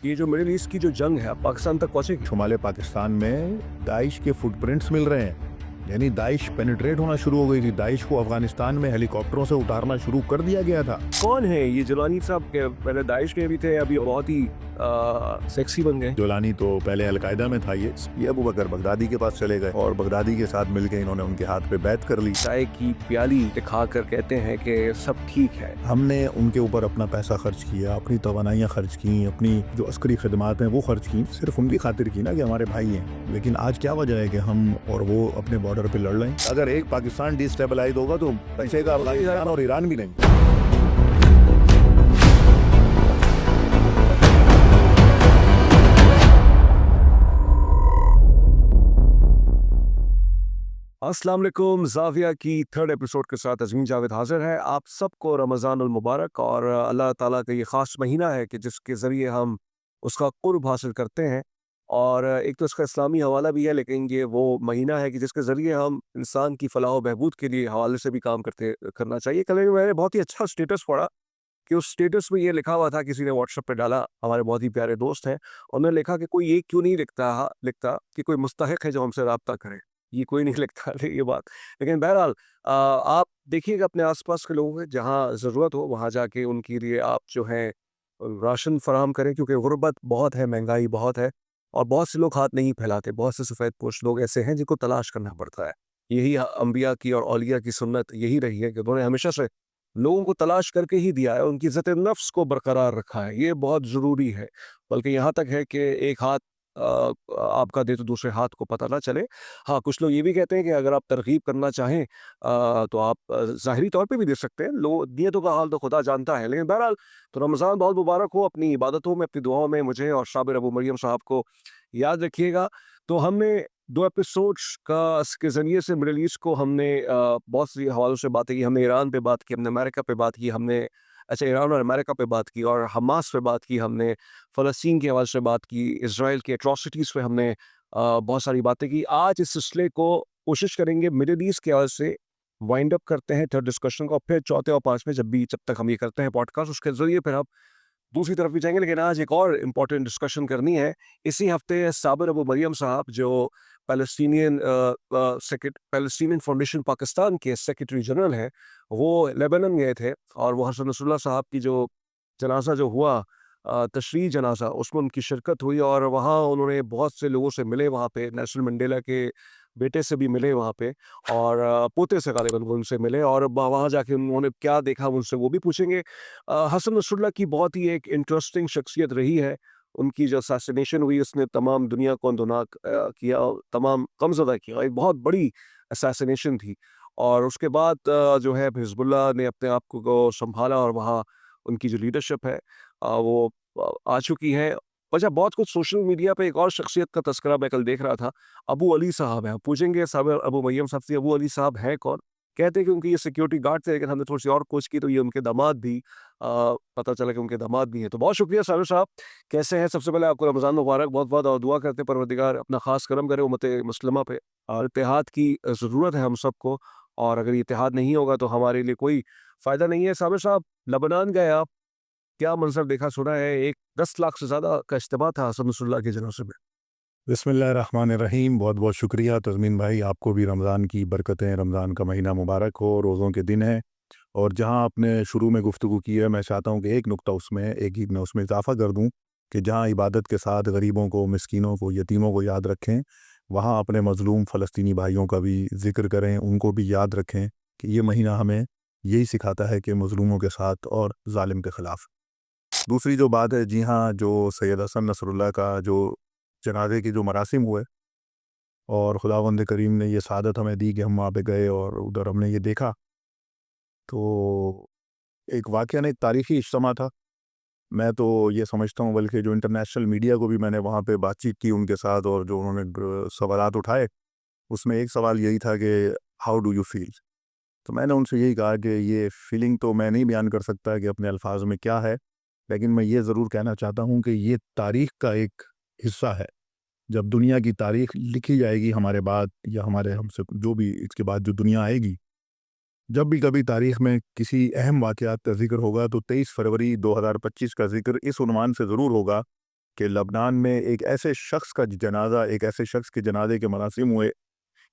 ये जो middle east की जो जंग है अब पाकिस्तान तक पहुंचेगी। शुमाले पाकिस्तान में दाइश के फुटप्रिंट्स मिल रहे हैं, यानी दाइश पेनिट्रेट होना शुरू हो गई थी। दाइश को अफगानिस्तान में हेलीकॉप्टरों से उतारना शुरू कर दिया गया था। कौन है ये जुलानी साहब? के पहले दाइश में भी थे, अभी बहुत ही सेक्सी बन गए। जोलानी तो पहले अलकायदा में था। ये अबू बकर बगदादी के पास चले गए और बगदादी के साथ मिलकर इन्होंने उनके हाथ पे बैत कर ली। चाय की प्याली दिखा कर कहते हैं कि सब ठीक है। हमने उनके ऊपर अपना पैसा खर्च किया, अपनी तवानाइयाँ खर्च की, अपनी जो अस्करी खदमात हैं वो खर्च की, सिर्फ उनकी खातिर की ना कि हमारे भाई हैं। लेकिन आज क्या वजह है कि हम और वो अपने बॉर्डर पे लड़ रहे हैं? अगर एक पाकिस्तान डिस्टेबलाइज होगा तो बचेगा अफगानिस्तान और ईरान भी नहीं। अस्सलाम वालेकुम, जाविया की थर्ड एपिसोड के साथ अज़मीन जावेद हाजिर है। आप सबको रमज़ानुल मुबारक। और अल्लाह ताला का ये ख़ास महीना है कि जिसके ज़रिए हम उसका क़ुर्ब हासिल करते हैं। और एक तो इसका इस्लामी हवाला भी है, लेकिन ये वो महीना है कि जिसके ज़रिए हम इंसान की फ़लाह व बहबूद के लिए हवाले से भी काम करना चाहिए। कल मैंने बहुत ही अच्छा स्टेटस पढ़ा कि उस स्टेटस में ये लिखा हुआ था, किसी ने व्हाट्सएप पे डाला, हमारे बहुत ही प्यारे दोस्त हैं। उन्होंने लिखा कि कोई ये क्यों नहीं लिखता कि कोई मुस्तहिक है जो हमसे राब्ता करे। ये कोई नहीं लिखता थे ये बात। लेकिन बहरहाल आप देखिएगा अपने आस-पास के लोगों को, जहाँ ज़रूरत हो वहाँ जाके उनके लिए आप जो है राशन फ़राहम करें, क्योंकि गुर्बत बहुत है, महँगाई बहुत है और बहुत से लोग हाथ नहीं फैलाते। बहुत से सफ़ेदपोश लोग ऐसे हैं जिनको तलाश करना पड़ता है। यही अंबिया की और औलिया की सुन्नत यही रही है कि उन्होंने हमेशा से लोगों को तलाश करके ही दिया है, उनकी इज़्ज़त-ए-नफ़्स को बरकरार रखा है। ये बहुत ज़रूरी है। बल्कि यहाँ तक है कि एक हाथ आपका दे तो दूसरे हाथ को पता ना चले। हाँ, कुछ लोग ये भी कहते हैं कि अगर आप तरग़ीब करना चाहें तो आप ज़ाहिरी तौर पे भी दे सकते हैं। नीयतों का हाल तो खुदा जानता है। लेकिन बहरहाल तो रमज़ान बहुत मुबारक हो। अपनी इबादतों में, अपनी दुआओं में मुझे और साबिर अबू मरियम साहब को याद रखिएगा। तो हमने 2 एपिसोड्स के ज़रिए से मिडल ईस्ट को हमने बहुत सी हवालों से बातें की। हमने ईरान पे बात की, हमने अमेरिका पे बात की, हमने ईरान और अमेरिका पे बात की और हमास पे बात की, हमने फ़लस्तीन के हवाले से बात की, इज़राइल की एट्रोसिटीज़ पे हमने बहुत सारी बातें की। आज इस सिलसिले को कोशिश करेंगे मिडल ईस्ट के हवाले से वाइंड अप करते हैं थर्ड डिस्कशन को, फिर चौथे और पाँचवें जब तक हम ये करते हैं पॉडकास्ट, उसके ज़रिए फिर हम दूसरी तरफ भी जाएँगे। लेकिन आज एक और इम्पोर्टेंट डिस्कशन करनी है। इसी हफ़्ते साबिर अबू मरियम साहब जो पैलेस्टीनियन फाउंडेशन पाकिस्तान के सेक्रेटरी जनरल हैं, वो लेबनान गए थे और वो हसन नसरुल्लाह साहब की जो जनाज़ा जो हुआ, तशरीह जनाज़ा, उसमें उनकी शिरकत हुई और वहाँ उन्होंने बहुत से लोगों से मिले। वहाँ पे नेल्सन मंडेला के बेटे से भी मिले वहाँ पे और पोते से ग़ालिबन वो उनसे मिले और वहाँ जाके उन्होंने क्या देखा उनसे वो भी पूछेंगे। हसन नसरुल्लाह की बहुत ही एक इंटरेस्टिंग शख्सियत रही है। उनकी जो असैसिनेशन हुई उसने तमाम दुनिया को अंदोनाक किया, तमाम गमज़दा किया। एक बहुत बड़ी असैसिनेशन थी और उसके बाद जो है हिज़्बुल्लाह ने अपने आप को सँभाला और वहाँ उनकी जो लीडरशिप है वो आ चुकी है। अच्छा, बहुत कुछ सोशल मीडिया पे एक और शख्सियत का तज़किरा मैं कल देख रहा था, अबू अली साहब हैं। पूछेंगे साबिर अबू मरियम साहब से अबू अली साहब हैं कौन? कहते हैं कि उनके ये सिक्योरिटी गार्ड थे, लेकिन हमने थोड़ी-सी और खोज की तो ये उनके दामाद भी पता चला कि उनके दामाद भी हैं। तो बहुत शुक्रिया साबिर साहब, कैसे हैं? सबसे पहले आपको रमज़ान मुबारक बहुत-बहुत और दुआ करते हैं परवरदिगार अपना ख़ास करम करे उम्मत मुस्लिमा पे और इत्तेहाद की ज़रूरत है हम सबको और अगर ये इत्तेहाद नहीं होगा तो हमारे लिए कोई फ़ायदा नहीं है। साबिर साहब, लेबनान गए आप, क्या मंज़र देखा सुना है? एक 10 लाख से ज़्यादा का इज्तिमा था हसन नसरुल्लाह के जनाज़े में। बिस्मिल्लाहिर्रहमानिर्रहीम। बहुत बहुत शुक्रिया तज़मीन भाई, आपको भी रमज़ान की बरकतें, रमज़ान का महीना मुबारक हो, रोज़ों के दिन हैं। और जहाँ आपने शुरू में गुफ्तगू की है, मैं चाहता हूँ कि एक नुक्ता उसमें एक ही मैं उसमें इजाफ़ा कर दूँ कि जहाँ इबादत के साथ गरीबों को, मिस्कीनों को, यतीमों को याद रखें, वहाँ अपने मज़लूम फ़लस्तीनी भाइयों का भी ज़िक्र करें, उनको भी याद रखें कि ये महीना हमें यही सिखाता है कि मज़लूमों के साथ और ज़ालिम के ख़िलाफ़। दूसरी जो बात है, जी हाँ, जो सैयद हसन नसरुल्लाह का जो जनाज़े के जो मरासिम हुए और खुदावंद करीम ने ये सआदत हमें दी कि हम वहाँ पे गए और उधर हमने ये देखा, तो एक वाक़या एक तारीख़ी इज्तिमा था। मैं तो ये समझता हूँ, बल्कि जो इंटरनेशनल मीडिया को भी मैंने वहाँ पे बातचीत की उनके साथ और जो उन्होंने सवालात उठाए, उसमें एक सवाल यही था कि हाउ डू यू फ़ील? तो मैंने उनसे यही कहा कि ये फ़ीलिंग तो मैं नहीं बयान कर सकता कि अपने अल्फ़ाज़ में क्या है, लेकिन मैं ये ज़रूर कहना चाहता हूँ कि ये तारीख़ का एक हिस्सा है। जब दुनिया की तारीख़ लिखी जाएगी हमारे बाद या हमारे हमसे जो भी इसके बाद जो दुनिया आएगी, जब भी कभी तारीख़ में किसी अहम वाक़यात का ज़िक्र होगा तो 23 फरवरी 2025 का ज़िक्र इस उन्वान से ज़रूर होगा कि लबनान में एक ऐसे शख्स का जनाजा, एक ऐसे शख्स के जनाजे के मरासिम हुए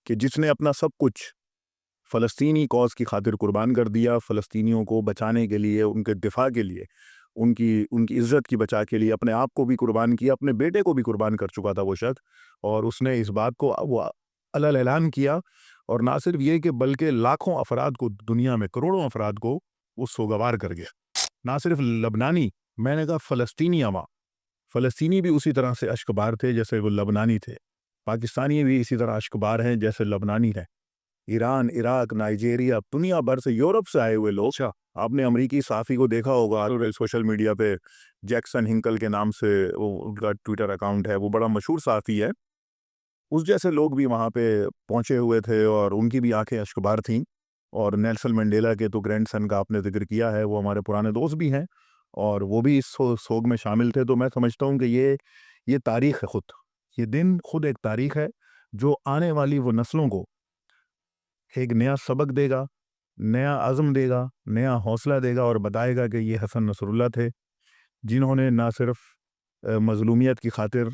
कि जिसने अपना सब कुछ फ़लस्तीनी कौज़ की खातिर कुर्बान कर दिया। फ़लस्तीनियों को बचाने के लिए, उनके दिफा के लिए, उनकी उनकी इज़्ज़त की बचा के लिए अपने आप को भी कुर्बान किया, अपने बेटे को भी कुर्बान कर चुका था वो शख्स। और उसने इस बात को वो अलल ऐलान किया, और ना सिर्फ ये कि बल्कि लाखों अफराद को, दुनिया में करोड़ों अफराद को वो सोगवार कर गया। ना सिर्फ लबनानी, मैंने कहा फ़लस्तीनी अमा, फ़लस्तीनी भी उसी तरह से अश्कबार थे जैसे वो लबनानी थे। पाकिस्तानी भी इसी तरह अश्कबार हैं जैसे लबनानी हैं। ईरान, इराक, नाइजीरिया, दुनिया भर से, यूरोप से आए हुए लोग। अच्छा। आपने अमरीकी सहाफ़ी को देखा होगा सोशल मीडिया पे, जैक्सन हिंकल के नाम से वो उनका ट्विटर अकाउंट है, वो बड़ा मशहूर सहाफ़ी है। उस जैसे लोग भी वहाँ पे पहुँचे हुए थे और उनकी भी आँखें अश्कबार थीं। और नेल्सन मंडेला के तो ग्रैंडसन का आपने ज़िक्र किया है, वो हमारे पुराने दोस्त भी हैं और वो भी इस सोग में शामिल थे। तो मैं समझता हूँ कि ये तारीख़ है खुद। ये दिन खुद एक तारीख़ है जो आने वाली वो नस्लों को एक नया सबक देगा, नया अज़्म देगा, नया हौसला देगा और बताएगा कि ये हसन नसरुल्लाह थे, जिन्होंने ना सिर्फ़ मज़लूमियत की खातिर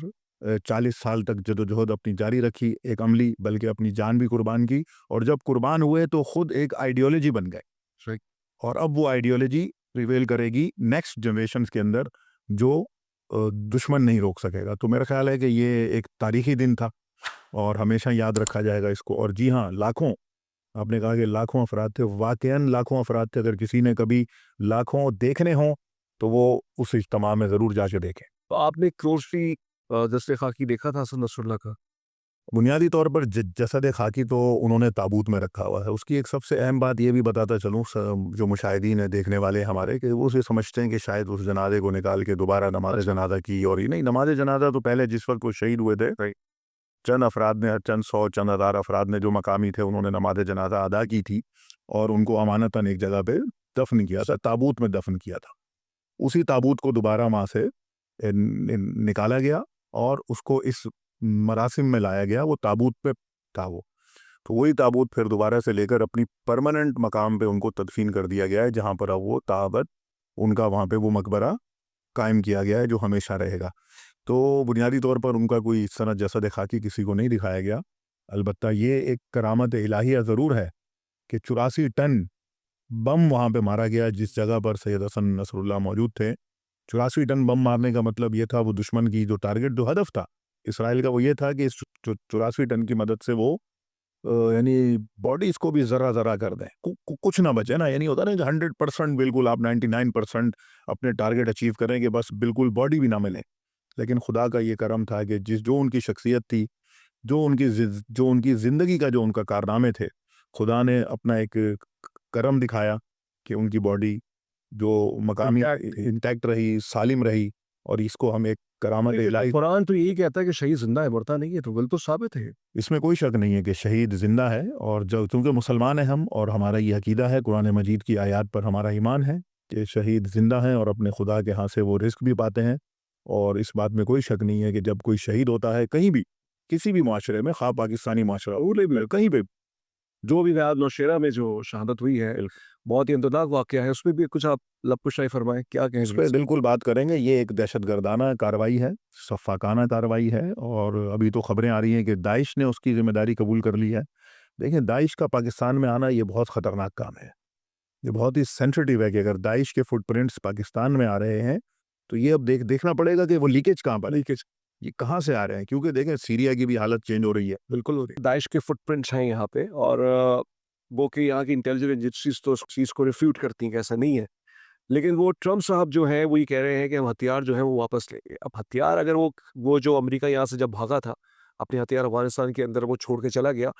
40 साल तक जदोजहद अपनी जारी रखी, एक अमली, बल्कि अपनी जान भी कुर्बान की। और जब कुर्बान हुए तो खुद एक आइडियोलॉजी बन गए। राइट। और अब वो आइडियोलॉजी प्रिवेल करेगी नेक्स्ट जनरेशन्स के अंदर, जो दुश्मन नहीं रोक सकेगा। तो मेरा ख़्याल है कि ये एक तारीख़ी दिन था और हमेशा याद रखा जाएगा इसको। और जी हाँ, लाखों, आपने कहा कि लाखों अफ़राद थे, वाक़ईन लाखों अफ़राद थे। अगर किसी ने कभी लाखों देखने हों, तो वो उस इज्तिमा में ज़रूर जाके देखें। तो आपने क्लोज़ली दस्ते खाकी देखा था हसन नसरुल्लाह का? बुनियादी तौर पर जसद खाकी तो उन्होंने ताबूत में रखा हुआ है। उसकी एक सबसे अहम बात ये भी बताता चलूँ, जो मुशाहिदीन है, देखने वाले हमारे, कि वो ये समझते हैं कि शायद उस जनाजे को निकाल के दोबारा नमाज जनाजा की। और ये नहीं, नमाज जनाजा तो पहले जिस वक्त वो शहीद हुए थे, राइट। चंद अफराद ने, चंद सौ, चंद हज़ार अफराद ने, जो मकामी थे, उन्होंने नमाज जनाजा अदा की थी और उनको अमानतन एक जगह पे दफन किया था, ताबूत में दफन किया था। उसी ताबूत को दोबारा वहाँ से निकाला गया और उसको इस मरासिम में लाया गया। वो ताबूत पे था वो, तो वही ताबूत फिर दोबारा से लेकर अपनी परमानेंट मकाम पे उनको तदफीन कर दिया गया है, जहाँ पर अब वो ताबत उनका वहाँ पे वो मकबरा कायम किया गया है, जो हमेशा रहेगा। तो बुनियादी तौर पर उनका कोई इस तरह जसद खाकी किसी को नहीं दिखाया गया। अलबत्ता ये एक करामत इलाहिया ज़रूर है कि 84 टन बम वहाँ पे मारा गया जिस जगह पर सैयद हसन नसरुल्लाह मौजूद थे। 84 टन बम मारने का मतलब ये था, वो दुश्मन की जो टारगेट, जो हदफ था इसराइल का, वो ये था कि इस 84 टन की मदद से वो यानी बॉडीज़ को भी ज़रा-ज़रा कर दें, कुछ ना बचे ना। यानी होता है ना कि 100% बिल्कुल आप 99% अपने टारगेट अचीव करें कि बस बिल्कुल बॉडी भी ना मिले। लेकिन खुदा का ये करम था कि जो उनकी शख्सियत थी, जो उनकी ज़िंदगी का जो उनका कारनामे थे, खुदा ने अपना एक करम दिखाया कि उनकी बॉडी जो मकामी इंटैक्ट रही, सालिम रही। और इसको हम एक करामत इलाही, कुरान तो यही कहता है कि शहीद जिंदा है, मरता नहीं है, तो बिल्कुल साबित है। इसमें कोई शक नहीं है कि शहीद ज़िंदा है। और जो, चूँकि मुसलमान हैं हम और हमारा ये अकीदा है, कुरान मजीद की आयत पर हमारा ईमान है कि शहीद ज़िंदा हैं और अपने खुदा के यहाँ से वो रिज़्क भी पाते हैं। और इस बात में कोई शक नहीं है कि जब कोई शहीद होता है कहीं भी, किसी भी माशरे में, ख़ास पाकिस्तानी माशरा हो, कहीं पे, जो भी आज नौशेरा में जो शहादत हुई है, बहुत ही अंतरनाक वाक़या है, उसमें भी कुछ आप लबकुशाई फरमाएँ, क्या उस कहेंगे पे इस पे? बिल्कुल बात करेंगे। ये एक दहशतगर्दाना कार्रवाई है, सफ़ाकाना कार्रवाई है। और अभी तो खबरें आ रही हैं कि दाइश ने उसकी ज़िम्मेदारी कबूल कर ली है। देखिए, दाइश का पाकिस्तान में आना ये बहुत ख़तरनाक काम है। ये बहुत ही सेंसिटिव है कि अगर दाइश के फुटप्रिंट्स पाकिस्तान में आ रहे हैं, तो ये अब देखना पड़ेगा कि वो लीकेज कहाँ पर है, लीकेज ये कहाँ से आ रहे हैं। क्योंकि देखें, सीरिया की भी हालत चेंज हो रही है। बिल्कुल हो रही है। दाइश के फुटप्रिंट्स हैं यहाँ पे, और वो कि यहाँ की इंटेलिजेंस एजेंसीज़ तो उस चीज़ को रिफ्यूट करती हैं कि ऐसा नहीं है। लेकिन वो ट्रम्प साहब जो हैं, वो ये कह रहे हैं कि हम हथियार जो हैं वो वापस लेंगे। अब हथियार अगर वो जो अमेरिका यहाँ से जब भागा था, अपने हथियार अफ़गानिस्तान के अंदर वो छोड़ के चला गया,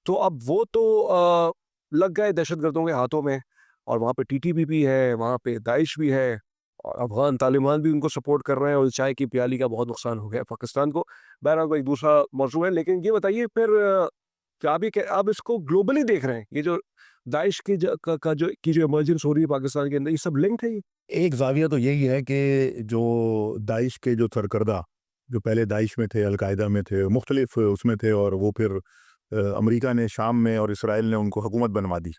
तो अब वो तो लग गए दहशतगर्दों के हाथों में, और वहाँ पे टीटीपी है, वहाँ पे दाइश भी है, और अफ़गान तालिबान भी उनको सपोर्ट कर रहे हैं, और चाय की प्याली का बहुत नुकसान हो गया है पाकिस्तान को। बहरहाल वो एक दूसरा मौज़ू है, लेकिन ये बताइए फिर क्या आप इसको ग्लोबली देख रहे हैं? ये जो दाइश की जो इमर्जेंस हो रही है पाकिस्तान के अंदर, ये सब लिंक्ड है ये? एक ज़ाविया तो यही है कि जो दाइश के जो सरकर्दा, जो पहले दाइश में थे, अलकायदा में थे, मुख्तलिफ उसमें थे, और वो फिर अमेरिका ने शाम में और इसराइल ने उनको हुकूमत बनवा दी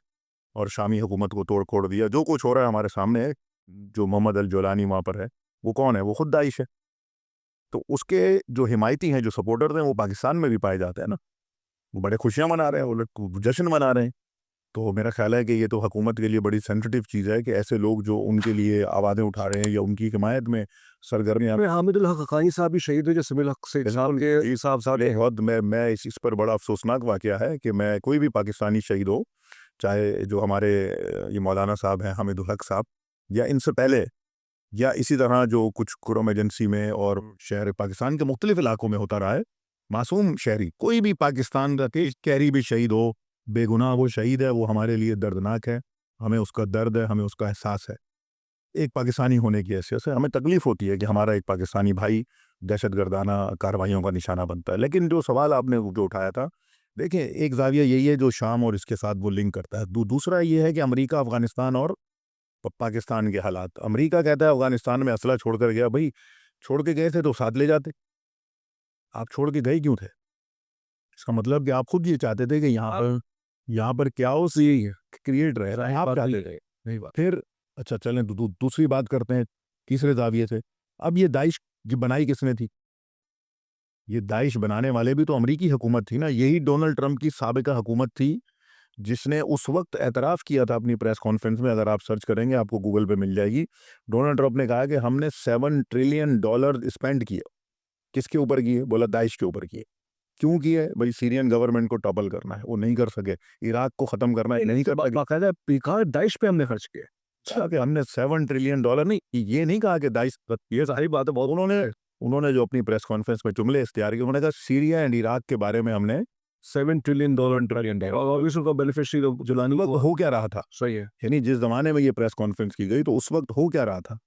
और शामी हुकूमत को तोड़ फोड़ दिया। जो कुछ हो रहा है हमारे सामने है, जो मोहम्मद अल जोलानी वहाँ पर है, वो कौन है? वो खुद दाइश है। तो उसके जो हिमायती हैं, जो सपोर्टर हैं, वो पाकिस्तान में भी पाए जाते हैं ना, वो बड़े खुशियाँ मना रहे हैं, वो लोग जश्न मना रहे हैं। तो मेरा ख्याल है कि ये तो हुकूमत के लिए बड़ी सेंसिटिव चीज़ है कि ऐसे लोग जो उनके लिए आवाज़ें उठा रहे हैं या उनकी हिमायत में सरगर्मियाँ में हामिदुल हक हक़ानी साहब भी शहीद हुए जो समील हक से के साहब साहब बहुत मैं इस पर बड़ा अफसोसनाक वाक़या है कि मैं कोई भी पाकिस्तानी शहीद हो, चाहे जो हमारे ये मौलाना साहब हैं हामिदुल हक साहब, या इनसे पहले, या इसी तरह जो कुछ कुरम एजेंसी में और शहर पाकिस्तान के मुख्तलिफ इलाकों में होता रहा है, मासूम शहरी कोई भी पाकिस्तान का कैरी भी शहीद हो, बेगुनाह वो शहीद है, वो हमारे लिए दर्दनाक है, हमें उसका दर्द है, हमें उसका एहसास है। एक पाकिस्तानी होने की हैसियत से हमें तकलीफ़ होती है कि हमारा एक पाकिस्तानी भाई दहशतगर्दाना कार्रवाइयों का निशाना बनता है। लेकिन जो सवाल आपने जो उठाया था, देखिए एक ज़ाविया यही है जो शाम और इसके साथ वो लिंक करता है। दूसरा ये है कि अमेरिका, अफ़गानिस्तान और पाकिस्तान के हालात। अमेरिका कहता है अफ़गानिस्तान में असला छोड़ कर गया, भाई छोड़ के गए थे तो साथ ले जाते, आप छोड़ के गए क्यों थे? इसका मतलब कि आप खुद ये चाहते थे कि यहाँ पर क्याओस ये क्रिएट रहे, आप चाहते थे। नहीं बात फिर अच्छा चलें दूसरी बात करते हैं तीसरे ज़ाविये से। अब ये दाइश बनाई किसने थी? ये दाइश बनाने वाले भी तो अमरीकी हुकूमत थी ना, यही डोनाल्ड ट्रंप की साबिका हुकूमत थी, जिसने उस वक्त एतराफ़ किया था अपनी प्रेस कॉन्फ्रेंस में, अगर आप सर्च करेंगे आपको गूगल पे मिल जाएगी। डोनाल्ड ट्रंप ने कहा कि हमने $7 ट्रिलियन स्पेंड किए। किसके ऊपर किए? बोला दाइश के ऊपर किए। क्यों किए? भाई सीरियन गवर्नमेंट को टॉपल करना है, वो नहीं कर सके। इराक को ख़त्म करना है, नहीं कर सके। बाकायदा कहा दाइश पे हमने खर्च किए। अच्छा कि हमने $7 ट्रिलियन नहीं, ये नहीं कहा कि दाइश, ये सारी बातें बहुत उन्होंने जो अपनी प्रेस कॉन्फ्रेंस में जुमले इख्तियार किए, उन्होंने कहा सीरिया एंड इराक के बारे में हमने $7 ट्रिलियन और ऑब्वियसली उनका बेनिफिशियरी तो जुलानी वक्त हो क्या रहा था। सही है। यानी जिस ज़माने में ये प्रेस कॉन्फ्रेंस की गई तो उस वक्त हो क्या रहा था।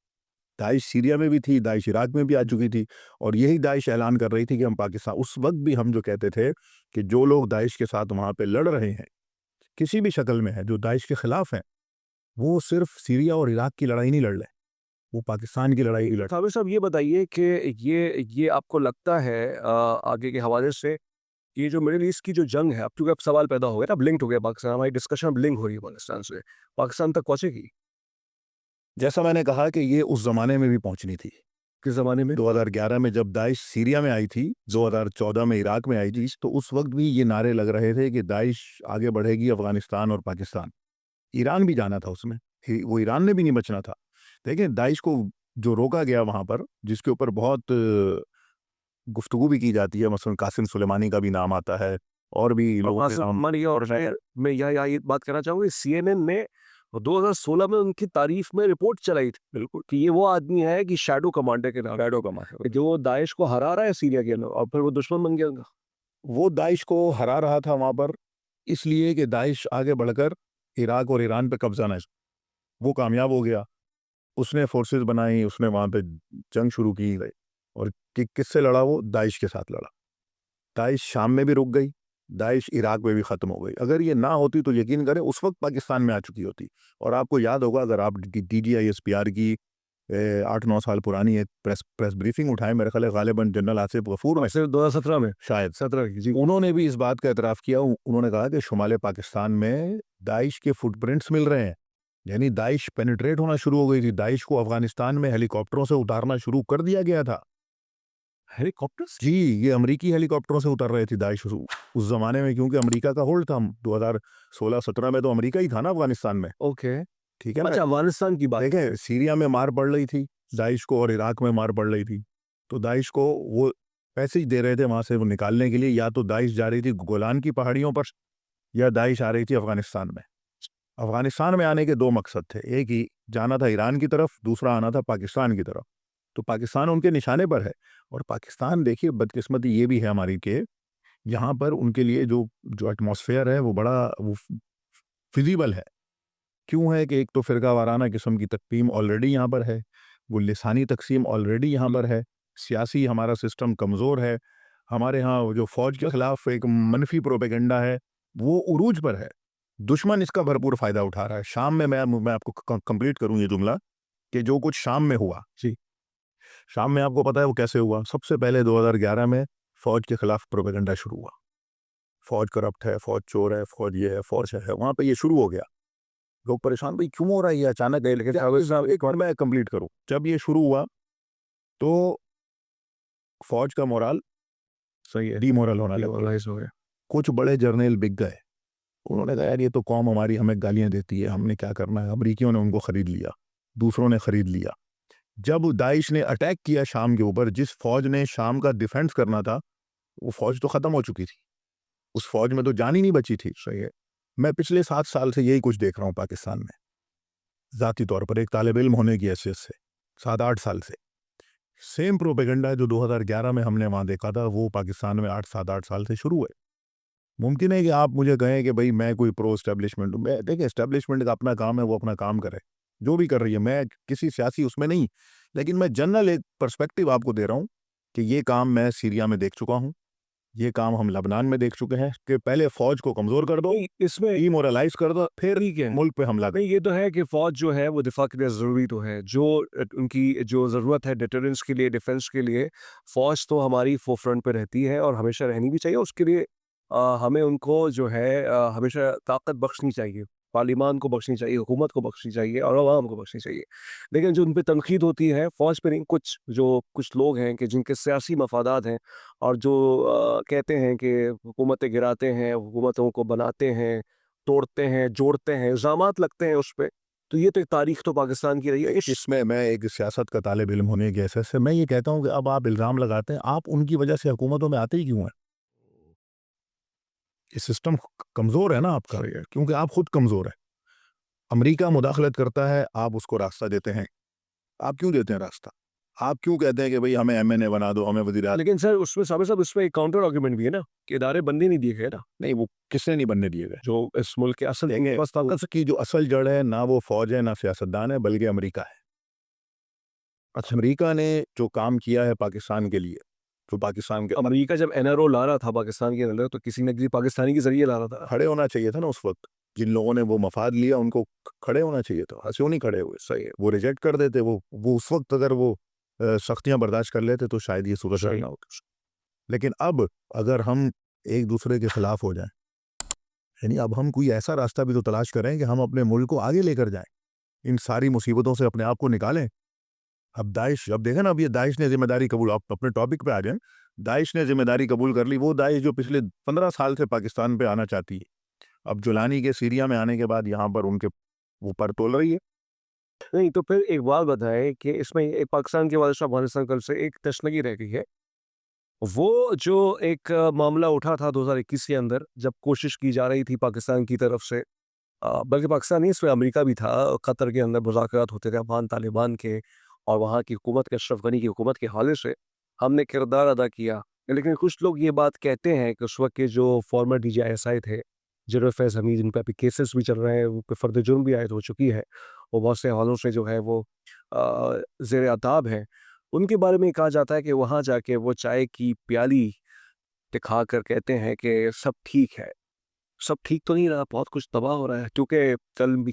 दाइश सीरिया में भी थी, दाइश इराक में भी आ चुकी थी, और यही दाइश ऐलान कर रही थी कि हम पाकिस्तान, उस वक्त भी हम जो कहते थे कि जो लोग दाइश के साथ वहाँ पे लड़ रहे हैं, किसी भी शक्ल में है, जो दाइश के खिलाफ हैं, वो सिर्फ सीरिया और इराक की लड़ाई नहीं लड़ रहे, वो पाकिस्तान की लड़ाई लड़। साबिर साहब ये बताइए कि ये आपको लगता है आगे के हवाले से ये जो मिडिल ईस्ट की जो जंग है, अब चूंकि अब सवाल पैदा हो गया ना, अब लिंक्ड हो गया पाकिस्तान, हमारी डिस्कशन अब लिंक हो रही है पाकिस्तान से, पाकिस्तान तक पहुंचेगी जैसा मैंने कहा कि ये उस ज़माने में भी पहुंचनी थी। किस ज़माने में? 2011 में जब दाइश सीरिया में आई थी, 2014 में इराक में आई थी, तो उस वक्त भी ये नारे लग रहे थे कि दाइश आगे बढ़ेगी अफ़गानिस्तान और पाकिस्तान। ईरान भी जाना था उसमें, वो ईरान ने भी नहीं बचना था। देखिए दाइश को जो रोका गया वहाँ पर, जिसके ऊपर बहुत गुफ्तगू भी की जाती है, मसलन कासिम सुलेमानी का भी नाम आता है, और भी लोगों के नाम। और मैं यहाँ ये बात कहना चाहूँगी, CNN ने 2016 में उनकी तारीफ में रिपोर्ट चलाई थी बिल्कुल कि ये वो आदमी है कि शैडो कमांडर के नाम, शैडो कमांडर, जो दाइश को हरा रहा है सीरिया के अंदर और फिर वो दुश्मन बन गया उनका। वो दाइश को हरा रहा था वहाँ पर, इसलिए कि दाइश आगे बढ़कर इराक और ईरान पे कब्जा न, वो कामयाब हो गया। उसने फोर्सेस बनाई, उसने वहाँ पे जंग शुरू की गई, और किससे लड़ा? वो दाइश के साथ लड़ा। दाइश शाम में भी रुक गई, दाइश इराक में भी ख़त्म हो गई। अगर ये ना होती तो यकीन करें उस वक्त पाकिस्तान में आ चुकी होती। और आपको याद होगा, अगर आप DGISPR की 8-9 साल पुरानी एक प्रेस ब्रीफिंग उठाएं, मेरे ख्याल है गालिबन जनरल आसिफ गफूर में, सिर्फ 2017 में, शायद 17 की जी, उन्होंने भी इस बात का एतराफ़ किया। उन्होंने कहा कि शुमाले पाकिस्तान में दाइश के फुटप्रिंट्स मिल रहे हैं, यानी दाइश पेनिट्रेट होना शुरू हो गई थी। दाइश को अफ़गानिस्तान में हेलीकॉप्टरों से उतारना शुरू कर दिया गया था। हेलीकॉप्टर्स जी, ये अमरीकी हेलीकॉप्टरों से उतर रहे थे दाइश उस ज़माने में, क्योंकि अमेरिका का होल्ड था। 2016-17 में तो अमेरिका ही था ना अफ़गानिस्तान में, ओके। ठीक है ना? अच्छा, अफगानिस्तान की बात देखें सीरिया में मार पड़ रही थी दाइश को, और इराक में मार पड़ रही थी, तो दाइश को वो पैसे दे रहे थे वहाँ से वो निकालने के लिए। या तो दाइश जा रही थी गोलान की पहाड़ियों पर, या दाइश आ रही थी अफ़गानिस्तान में। अफ़गानिस्तान में आने के 2 मकसद थे, एक ही जाना था ईरान की तरफ, दूसरा आना था पाकिस्तान की तरफ। तो पाकिस्तान उनके निशाने पर है, और पाकिस्तान देखिए बदकिस्मती ये भी है हमारी कि यहाँ पर उनके लिए जो जो एटमॉस्फेयर है वो बड़ा वो फिजिबल है। क्यों है कि एक तो फ़िरका वाराना किस्म की तक़सीम ऑलरेडी यहाँ पर है, वो लिसानी तक़सीम ऑलरेडी यहाँ पर है, सियासी हमारा सिस्टम कमज़ोर है, हमारे यहाँ वो जो फ़ौज के ख़िलाफ़ एक मनफ़ी प्रोपेगेंडा है, वो उरूज पर है। दुश्मन इसका भरपूर फ़ायदा उठा रहा है। शाम में मैं आपको कंप्लीट करूँ ये जुमला, कि जो कुछ शाम में हुआ, जी, शाम में आपको पता है वो कैसे हुआ? सबसे पहले 2011 में फ़ौज के ख़िलाफ़ प्रोपेगेंडा शुरू हुआ। फ़ौज करप्ट है, फ़ौज चोर है, फ़ौज ये है, फ़ौज है, वहाँ पे ये शुरू हो गया। लोग परेशान, भाई क्यों हो रहा है ये अचानक है? लेकिन एक और मैं कंप्लीट करूँ। जब ये शुरू हुआ तो फौज का मोराल सही है, डीमोरल होना लगा। डिमोरलाइज हो गया। कुछ बड़े जर्नल बिक गए। उन्होंने कहा यार ये तो कौम हमारी हमें गालियां देती है, हमने क्या करना है। अमरीकियों ने उनको खरीद लिया, दूसरों ने खरीद लिया। जब दाइश ने अटैक किया शाम के ऊपर, जिस फौज ने शाम का डिफेंस करना था, वो फौज तो खत्म हो चुकी थी। उस फौज में तो जान ही नहीं बची थी। सही है। मैं पिछले 7 साल से यही कुछ देख रहा हूँ पाकिस्तान में, ज़ाती तौर पर एक तालिब इल्म होने की हैसियत से 7-8 साल से। सेम प्रोपेगेंडा जो 2011 में हमने वहाँ देखा था, वो पाकिस्तान में 7-8 साल से शुरू है। मुमकिन है कि आप मुझे कहें कि भाई मैं कोई प्रो एस्टेब्लिशमेंट हूँ। मैं देखिए, एस्टेब्लिशमेंट का अपना काम है, वो अपना काम करे, जो भी कर रही है। मैं किसी सियासी उसमें नहीं, लेकिन मैं जनरल एक पर्सपेक्टिव आपको दे रहा हूँ कि ये काम मैं सीरिया में देख चुका हूँ, ये काम हम लबनान में देख चुके हैं कि पहले फौज को कमज़ोर कर दो, नहीं, इसमें डीमोरलाइज कर दो, फिर ठीक है। मुल्क पे हमला करो। नहीं, ये तो है कि फ़ौज जो है वो दिफ़ा के लिए ज़रूरी तो है। जो उनकी जो ज़रूरत है डिटरेंस के लिए, डिफेंस के लिए, फ़ौज तो हमारी फ़ोरफ्रंट पे रहती है और हमेशा रहनी भी चाहिए। उसके लिए हमें उनको जो है हमेशा ताकत बख्शनी चाहिए। पार्लिमान को बख्शनी चाहिए, हुकूमत को बख्शनी चाहिए और अवाम को बख्शनी चाहिए। लेकिन जो उन पे तनक़ीद होती है, फ़ौज पे नहीं, कुछ लोग हैं कि जिनके सियासी मफ़ादात हैं और जो कहते हैं कि हुकूमतें गिराते हैं, हुकूमतों को बनाते हैं, तोड़ते हैं, जोड़ते हैं, इल्ज़ामात लगते हैं उस पे। तो ये तो एक तारीख़ तो पाकिस्तान की रही है। इसमें मैं एक सियासत का तालिब इल्म होने की हैसियत से मैं ये कहता हूँ कि अब आप इल्ज़ाम लगाते हैं, आप उनकी वजह से हुकूमतों में आते ही क्यों हैं? ये सिस्टम कमज़ोर है ना आपका, सही है। क्योंकि आप खुद कमज़ोर हैं। अमेरिका मुदाखलत करता है, आप उसको रास्ता देते हैं। आप क्यों देते हैं रास्ता? आप क्यों कहते हैं कि भई हमें एमएनए बना दो, हमें वज़ीर-ए-आज़म? लेकिन सर उसमें साबिर साहब उसमें एक काउंटर आर्गुमेंट भी है ना कि इदारे बनने नहीं दिए गए ना, नहीं, वो किसने नहीं बनने दिए गए। जो इस मुल्क के असल देखें, बस ताकत उस की जो असल जड़ है, ना वो फ़ौज है, ना सियासतदान है, बल्कि अमेरिका है। अच्छा, अमेरिका ने जो काम किया है पाकिस्तान के लिए, जो पाकिस्तान के अमेरिका जब एनआरओ ला रहा था पाकिस्तान के अंदर तो किसी न किसी पाकिस्तानी के ज़रिए ला रहा था। खड़े होना चाहिए था ना उस वक़्त। जिन लोगों ने वो मफ़ाद लिया, उनको खड़े होना चाहिए था। क्यों नहीं खड़े हुए? सही है, वो रिजेक्ट कर देते। वो उस वक़्त अगर वो सख्तियाँ बर्दाश्त कर लेते, तो शायद ये सूरत हाल सही। ना होती। लेकिन अब अगर हम एक-दूसरे के खिलाफ हो जाएँ, यानी अब हम कोई ऐसा रास्ता भी तो तलाश करें कि हम अपने मुल्क को आगे लेकर जाएँ। इन सारी मुसीबतों से अपने आप को निकालें। अब दाइश, अब देखें ना, अब ये दाइश ने ज़िम्मेदारी कबूल, आप अपने टॉपिक पे आ जाएँ। दाइश ने ज़िम्मेदारी कबूल कर ली, वो दाइश जो पिछले 15 साल से पाकिस्तान पे आना चाहती है। अब जुलानी के सीरिया में आने के बाद यहाँ पर उनके वो पर तोल रही है। नहीं तो फिर एक बात बताएँ कि इसमें एक पाकिस्तान के हवाले से अफ़गानिस्तान कल से एक तशनगी रह गई है। वो जो एक मामला उठा था 2021 के अंदर जब कोशिश की जा रही थी पाकिस्तान की तरफ से बल्कि पाकिस्तान नहीं इसमें अमेरिका भी था कतर के अंदर मुज़ाकरात होते थे अफ़गान तालिबान के और वहाँ की हुकूमत के अशरफ गनी की हुकूमत के हवाले से हमने किरदार अदा किया। लेकिन कुछ लोग ये बात कहते हैं कि उस वक़्त के जो फॉर्मर डीजीआईएसआई थे, जनरल फैज़ हमीद जिन पे अभी केसेस भी चल रहे हैं, उन पे फ़र्द जुर्म भी आयद हो चुकी है। वो बहुत से हवालों से जो है वो ज़ेर अताब हैं। उनके बारे में कहा जाता है कि वहाँ जाके वो चाय की प्याली दिखाकर कहते हैं कि सब ठीक है। सब ठीक तो नहीं रहा, बहुत कुछ तबाह हो रहा है क्योंकि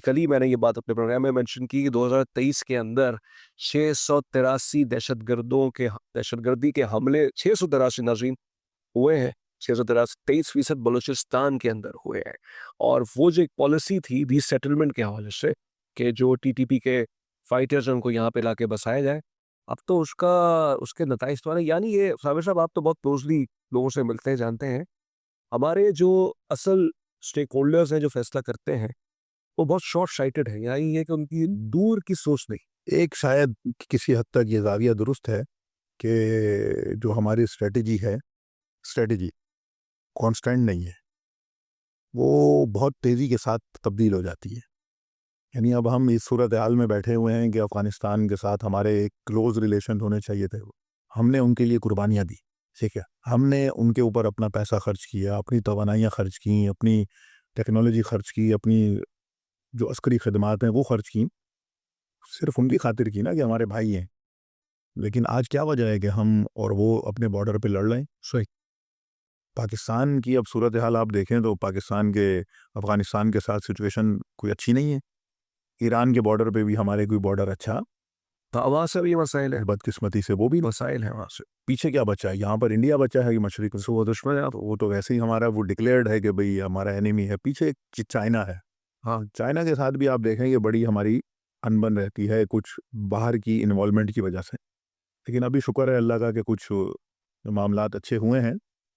कल ही मैंने ये बात अपने प्रोग्राम में मेंशन की कि 2023 के अंदर 683 दहशतगर्दी के हमले 683 नाज़रीन हुए हैं। 683 23% बलूचिस्तान के अंदर हुए हैं और वो जो एक पॉलिसी थी रीसेटलमेंट के हवाले से कि जो टीटीपी के फाइटर्स हैं उनको यहाँ पे लाके बसाया जाए। अब तो उसके नताइज तो आ रहे हैं। यानी ये साबिर साहब आप तो बहुत क्लोज़ली लोगों से मिलते हैं, जानते हैं। हमारे जो असल स्टेक होल्डर्स हैं जो फैसला करते हैं, वो बहुत शॉर्ट साइटेड है। यानी ये कि उनकी दूर की सोच नहीं। एक शायद किसी हद तक ये ज़ाविया दुरुस्त है कि जो हमारी स्ट्रैटेजी कांस्टेंट नहीं है। वो बहुत तेज़ी के साथ तब्दील हो जाती है। यानी अब हम इस सूरत हाल में बैठे हुए हैं कि अफ़गानिस्तान के साथ हमारे एक क्लोज़ रिलेशन होने चाहिए थे। हमने उनके लिए कुर्बानियाँ दी, ठीक है? हमने उनके ऊपर अपना पैसा खर्च किया, अपनी तवानाइयाँ खर्च की, अपनी टेक्नोलॉजी खर्च की, अपनी जो अस्करी खदमात हैं वो खर्च की। सिर्फ़ उनकी खातिर की ना कि हमारे भाई हैं। लेकिन आज क्या वजह है कि हम और वो अपने बॉर्डर पे लड़ रहे हैं? सही। पाकिस्तान की अब सूरत हाल आप देखें तो पाकिस्तान के अफ़गानिस्तान के साथ सिचुएशन कोई अच्छी नहीं है। ईरान के बॉर्डर पे भी हमारे कोई बॉर्डर अच्छा, तो वहाँ से भी मसाइल है, बदकिस्मती से वो भी मसाइल है वहाँ से। पीछे क्या बचा है? यहाँ पर इंडिया बचा है कि मशरिक तो वो दुश्मन है आप। वो तो वैसे ही हमारा वो डिक्लेयर्ड है कि भई हमारा एनिमी है। पीछे चाइना है। हाँ, चाइना के साथ भी आप देखेंगे बड़ी हमारी अनबन रहती है कुछ बाहर की इन्वॉल्वमेंट की वजह से। लेकिन अभी शुक्र है अल्लाह का कि कुछ मामलात अच्छे हुए हैं,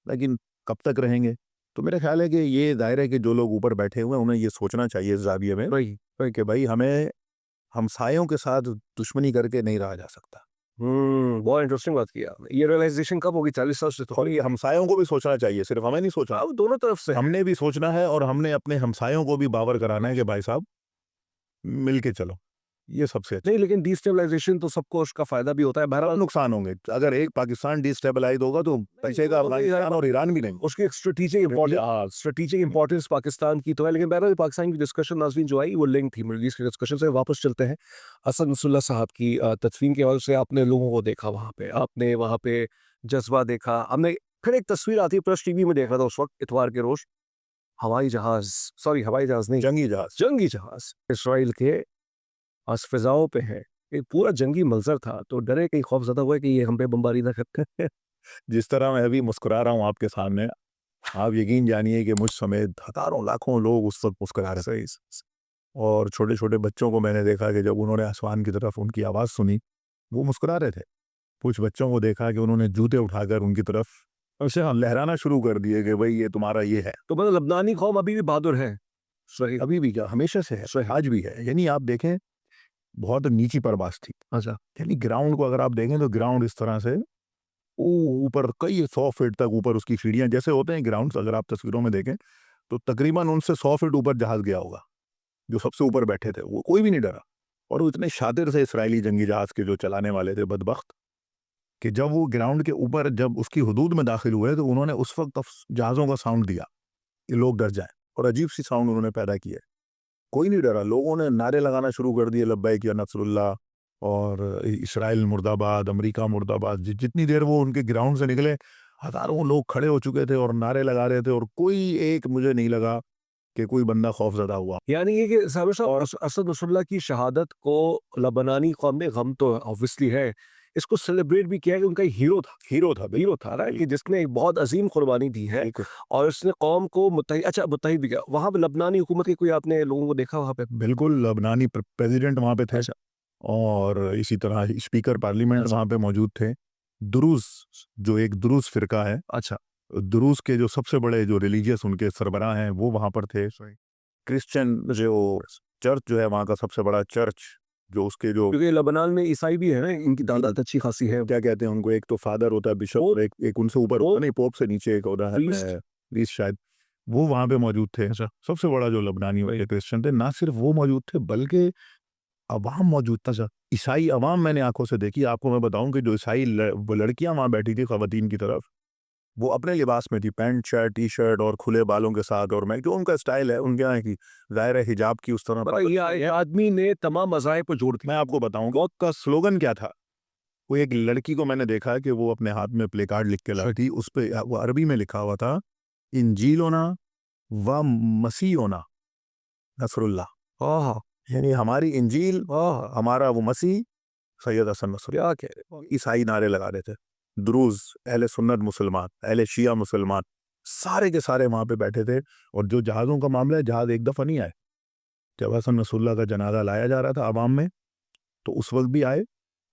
लेकिन कब तक रहेंगे? तो मेरा ख्याल है कि ये दायरे के जो लोग ऊपर बैठे हुए हैं उन्हें ये सोचना चाहिए इस ज़ाविये में वही कि भाई हमें हमसायों के साथ दुश्मनी करके नहीं रहा जा सकता। बहुत इंटरेस्टिंग बात की आपने। ये रियलाइजेशन कब होगी? 40 साल से तो और ये हमसायों को भी सोचना चाहिए, सिर्फ हमें नहीं सोचना। अब दोनों तरफ से है। हमने भी सोचना है और हमने अपने हमसायों को भी बावर कराना है कि भाई साहब मिल के चलो, ये सबसे अच्छा। नहीं, लेकिन डिस्टेबलाइजेशन तो सबको उसका फायदा भी होता है। बहुत बहरहाल नुकसान होंगे अगर एक पाकिस्तान डिस्टेबलाइज होगा तो बचेगा अफगानिस्तान और ईरान भी नहीं। उसकी एक स्ट्रेटेजिक इंपॉर्टेंस पाकिस्तान की तो है, लेकिन बहरहाल पाकिस्तान की डिस्कशन नाज़रीन जो आई वो लिंक थी मिडल ईस्ट की डिस्कशन से। वापस चलते हैं असद नसरुल्लाह साहब की तदफीन के हवाले से। आपने लोगों को देखा वहाँ पे, आपने वहाँ पे जज्बा देखा। हमने फिर एक तस्वीर आती है, प्रेस टीवी में देख रहा था उस वक्त इतवार के रोज, हवाई जहाज नहीं, जंगी जहाज इसराइल के फिजाओं पे है। एक पूरा जंगी मंजर था, तो डरे कहीं खौफजदा हुए कि ये हम पे बमबारी ना कर। जिस तरह मैं अभी मुस्कुरा रहा हूँ आपके सामने, आप यकीन जानिए कि मुझ समेत हजारों लाखों लोग उस वक्त मुस्कुरा रहे थे। और छोटे छोटे बच्चों को मैंने देखा कि जब उन्होंने आसमान की तरफ उनकी आवाज़ सुनी वो मुस्कुरा रहे थे। कुछ बच्चों को देखा कि उन्होंने जूते उठाकर उनकी तरफ ऐसे लहराना शुरू कर दिए कि भाई ये तुम्हारा ये है। तो मतलब लबनानी कौम अभी भी बहादुर है। सही। अभी भी क्या, हमेशा से है, आज भी है। यानी आप देखें बहुत नीची परवास थी। अच्छा। यानी ग्राउंड को अगर आप देखें तो ग्राउंड इस तरह से ऊपर कई 100 फीट तक ऊपर उसकी सीढ़ियां जैसे होते हैं ग्राउंड्स, अगर आप तस्वीरों में देखें तो तकरीबन उनसे 100 फीट ऊपर जहाज गया होगा। जो सबसे ऊपर बैठे थे वो कोई भी नहीं डरा। और वो इतने शातिर से इसराइली जंगी जहाज के जो चलाने वाले थे बदबख्त, कि जब वो ग्राउंड के ऊपर जब उसकी हुदूद में दाखिल हुए तो उन्होंने उस वक्त जहाज़ों का साउंड दिया कि लोग डर जाएं, और अजीब सी साउंड उन्होंने पैदा की है। कोई नहीं डरा, लोगों ने नारे लगाना शुरू कर दिए, लब्बैक या नसरुल्लाह और इसराइल मुर्दाबाद, अमेरिका मुर्दाबाद। जितनी देर वो उनके ग्राउंड से निकले हज़ारों लोग खड़े हो चुके थे और नारे लगा रहे थे, और कोई एक मुझे नहीं लगा कि कोई बंदा खौफजदा हुआ। यानी ये कि साबिर साहब असद नसरुल्लाह की शहादत को लबनानी कौम में गम तो ऑब्वियसली है, इसको सेलिब्रेट भी किया कि उनका एक हीरो था ना, कि जिसने एक बहुत अजीम कुर्बानी दी है और इसने कौम को मुत्तहिद भी किया। वहाँ पे लबनानी हुकूमत के कोई आपने लोगों को देखा वहाँ पे? बिल्कुल, लबनानी प्रेसिडेंट वहाँ पे थे। अच्छा। और इसी तरह स्पीकर पार्लियामेंट अच्छा। वहाँ पे मौजूद थे। दुरूज़, जो एक दुरूज़ फ़िरका है, अच्छा। दुरूज़ के जो सबसे बड़े जो रिलीजियस उनके सरबराह हैं वो वहाँ पर थे। क्रिश्चियन जो चर्च जो है वहाँ का सबसे बड़ा चर्च, जो उसके जो क्योंकि लबनान में ईसाई भी है ना, इनकी तादाद अच्छी खासी है। क्या कहते हैं उनको, एक तो फादर होता है बिशप, और एक उनसे ऊपर होता नहीं, पोप से नीचे एक होता है प्रीस्ट शायद, वो वहाँ पे मौजूद थे। सबसे बड़ा जो लबनानी वाले क्रिश्चियन थे, ना सिर्फ वो मौजूद थे बल्कि अवाम मौजूद था। ईसाई अवाम मैंने आंखों से देखी। आपको मैं बताऊं कि जो ईसाई लड़कियां वहाँ बैठी थी खवातीन की तरफ, वो अपने लिबास में थी, पैंट शर्ट टी शर्ट और खुले बालों के साथ, और मैं जो उनका स्टाइल है उनके यहाँ की जाहिर है हिजाब की उस तरह। ये आदमी ने तमाम मज़ाहिब को जोड़ दिया। मैं आपको बताऊं वक्त का स्लोगन क्या था। वो एक लड़की को मैंने देखा कि वो अपने हाथ में प्ले कार्ड लिख के लाई थी, उस पे वो अरबी में लिखा हुआ था, इंजीलोना व मसीहोना नसरुल्लाह। यानी हमारी इंजील, हमारा वो मसीह सैयद हसन नसरुल्लाह। क्या कह रहे, ईसाई नारे लगा रहे थे। दुरूज़, अहले सुन्नत मुसलमान, अहले शिया मुसलमान, सारे के सारे वहाँ पे बैठे थे। और जो जहाज़ों का मामला है, जहाज़ एक दफ़ा नहीं आए। जब हसन नसरुल्लाह का जनाजा लाया जा रहा था अवाम में, तो उस वक्त भी आए,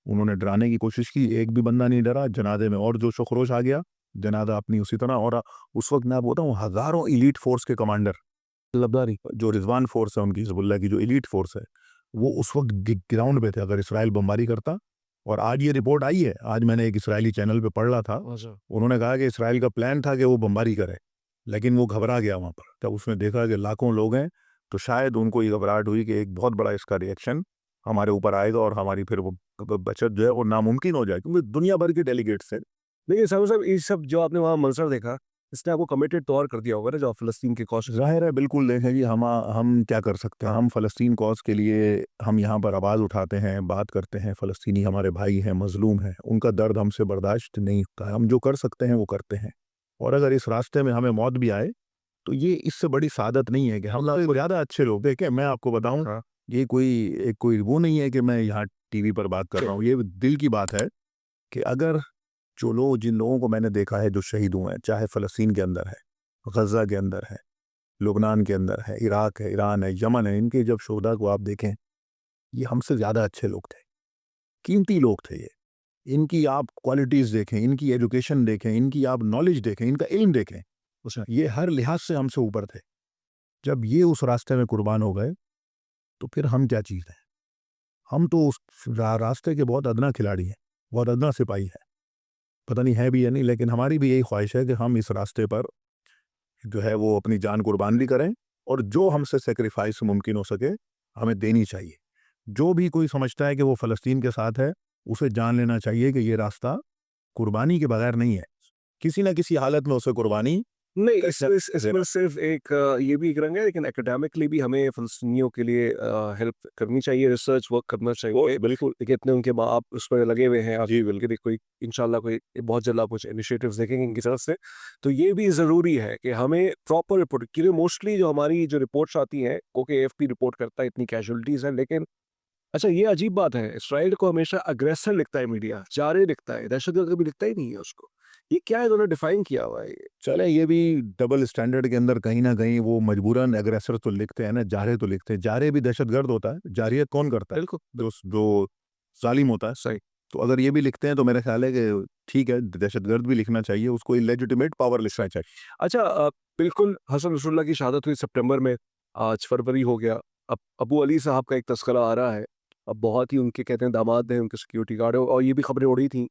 उन्होंने डराने की कोशिश की, एक भी बंदा नहीं डरा। जनाजे में और जोश व खरोश आ गया, जनाजा अपनी उसी तरह। और उस वक्त मैं बोलता हूँ हज़ारों एलीट फोर्स के कमांडर, लबनानी जो रिजवान फोर्स है उनकी, हिजबुल्लाह की जो एलीट फोर्स है, वो उस वक्त ग्राउंड पे थे अगर इसराइल बमबारी करता। और आज ये रिपोर्ट आई है, आज मैंने एक इसराइली चैनल पे पढ़ रहा था, उन्होंने कहा कि इसराइल का प्लान था कि वो बमबारी करे, लेकिन वो घबरा गया वहाँ पर। जब उसने देखा कि लाखों लोग हैं, तो शायद उनको ये घबराहट हुई कि एक बहुत बड़ा इसका रिएक्शन हमारे ऊपर आएगा और हमारी फिर वो बचत जो है वो नामुमकिन हो जाए, क्योंकि दुनिया भर के डेलीगेट्स थे। देखिए साहब, ये सब जो आपने वहाँ मंजर देखा, इसने आपको कमिटेड तो और कर दिया होगा ना, जो फ़लस्तीन की कॉज। ज़ाहिर है, बिल्कुल देखें कि हम क्या कर सकते हैं। हम फ़लस्तीन कॉज के लिए हम यहाँ पर आवाज़ उठाते हैं, बात करते हैं। फ़लस्तीनी हमारे भाई हैं, मज़लूम हैं, उनका दर्द हमसे बर्दाश्त नहीं होता है। हम जो कर सकते हैं वो करते हैं। और अगर इस रास्ते में हमें मौत भी आए तो ये इससे बड़ी सादत नहीं है कि हम लोग ज़्यादा अच्छे लोग। देखें मैं आपको बताऊँ, ये कोई वो नहीं है कि मैं यहाँ टीवी पर बात कर रहा हूँ, ये दिल की बात है कि अगर जिन लोगों को मैंने देखा है जो शहीद हुए हैं, चाहे फ़लस्तीन के अंदर है, गज़ा के अंदर है, लुबनान के अंदर है, इराक है, ईरान है, यमन है, इनके जब शोहदा को आप देखें, ये हमसे ज़्यादा अच्छे लोग थे, कीमती लोग थे ये। इनकी आप क्वालिटीज़ देखें, इनकी एजुकेशन देखें, इनकी आप नॉलेज देखें, इनका इल्म देखें, ये हर लिहाज से हमसे ऊपर थे। जब ये उस रास्ते में कुर्बान हो गए, तो फिर हम क्या चीज़ हैं? हम तो उस रास्ते के बहुत अदना खिलाड़ी हैं, बहुत अदना सिपाही हैं। पता नहीं है भी या नहीं, लेकिन हमारी भी यही ख्वाहिश है कि हम इस रास्ते पर जो है वो अपनी जान कुर्बान भी करें, और जो हमसे सेक्रीफाइस मुमकिन हो सके हमें देनी चाहिए। जो भी कोई समझता है कि वो फ़लस्तीन के साथ है, उसे जान लेना चाहिए कि ये रास्ता कुर्बानी के बगैर नहीं है। किसी न किसी हालत में उसे कुर्बानी नहीं, देना इसमें सिर्फ एक ये भी एक रंग है, लेकिन एकेडमिकली भी हमें फ़लस्तीनियों के लिए हेल्प करनी चाहिए, रिसर्च वर्क करना चाहिए। बिल्कुल। देखिए, इतने उनके माँ-बाप उस पर लगे हुए हैं, जी, आगे बिल्कुल। कोई इंशाल्लाह कोई बहुत जल्द आप कुछ इनिशिएटिव्स देखेंगे इनकी तरफ से। तो ये भी ज़रूरी है कि हमें प्रॉपर रिपोर्ट, क्योंकि मोस्टली जो हमारी जो रिपोर्ट्स आती हैं, ओके एएफपी रिपोर्ट करता है इतनी कैजुअल्टीज़ हैं, लेकिन अच्छा ये अजीब बात है, इसराइल को हमेशा अग्रेसर लिखता है मीडिया, जारे लिखता है, दहशतगर्द कभी लिखता ही नहीं है उसको। ये क्या इन्होंने डिफाइन किया हुआ है ये? चलें, ये भी डबल स्टैंडर्ड के अंदर कहीं न कहीं वो मजबूरन अग्रेसर तो लिखते हैं ना, जारे तो लिखते हैं। जारे भी दहशतगर्द होता है, जारियत कौन करता है? बिल्कुल, जो ज़ालिम होता है। सही। तो अगर ये भी लिखते हैं तो मेरा ख़्याल है कि ठीक है, दहशतगर्द भी लिखना चाहिए, उसको इल्लेजिटिमेट पावर लिखना चाहिए। अच्छा बिल्कुल हसन नसरुल्लाह की शहादत हुई सितंबर में, आज फरवरी हो गया। अब अबू अली साहब का एक तज़किरा आ रहा है। अब बहुत ही उनके कहते हैं दामाद हैं, उनके सिक्योरिटी गार्ड हैं और ये भी खबरें उड़ी थी,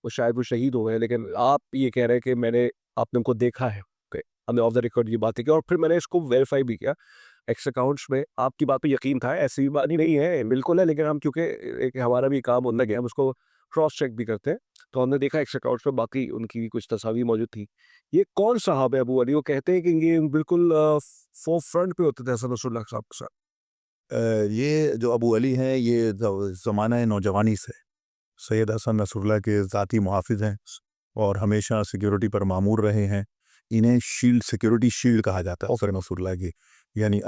वो शायद वो शहीद हो गए। लेकिन आप ये कह रहे हैं कि आपने उनको देखा है। ओके, हमने ऑफ द रिकॉर्ड ये बातें की और फिर मैंने इसको वेरीफ़ाई भी किया। एक्स अकाउंट्स में आपकी बात पे यकीन था, ऐसी बात ही नहीं है, बिल्कुल है, लेकिन हम क्योंकि एक हमारा भी काम होता है, हम उसको क्रॉस चेक भी करते हैं। तो हमने देखा एक्स अकाउंट्स में बाकी उनकी भी कुछ तस्वीर मौजूद थी। ये कौन साहब है अबू अली? वो कहते हैं कि ये बिल्कुल फ़ोर फ्रंट पे होते थे हसन नसरुल्लाह साहब के साथ। ये जो अबू अली हैं, ये ज़माना नौजवानी से सैयद हसन नसरुल्लाह के ज़ाती मुहाफ़िज़ हैं और हमेशा सिक्योरिटी पर मामूर रहे हैं। इन्हें शील्ड, सिक्योरिटी शील्ड कहा जाता है हसन नसरुल्लाह की, यानी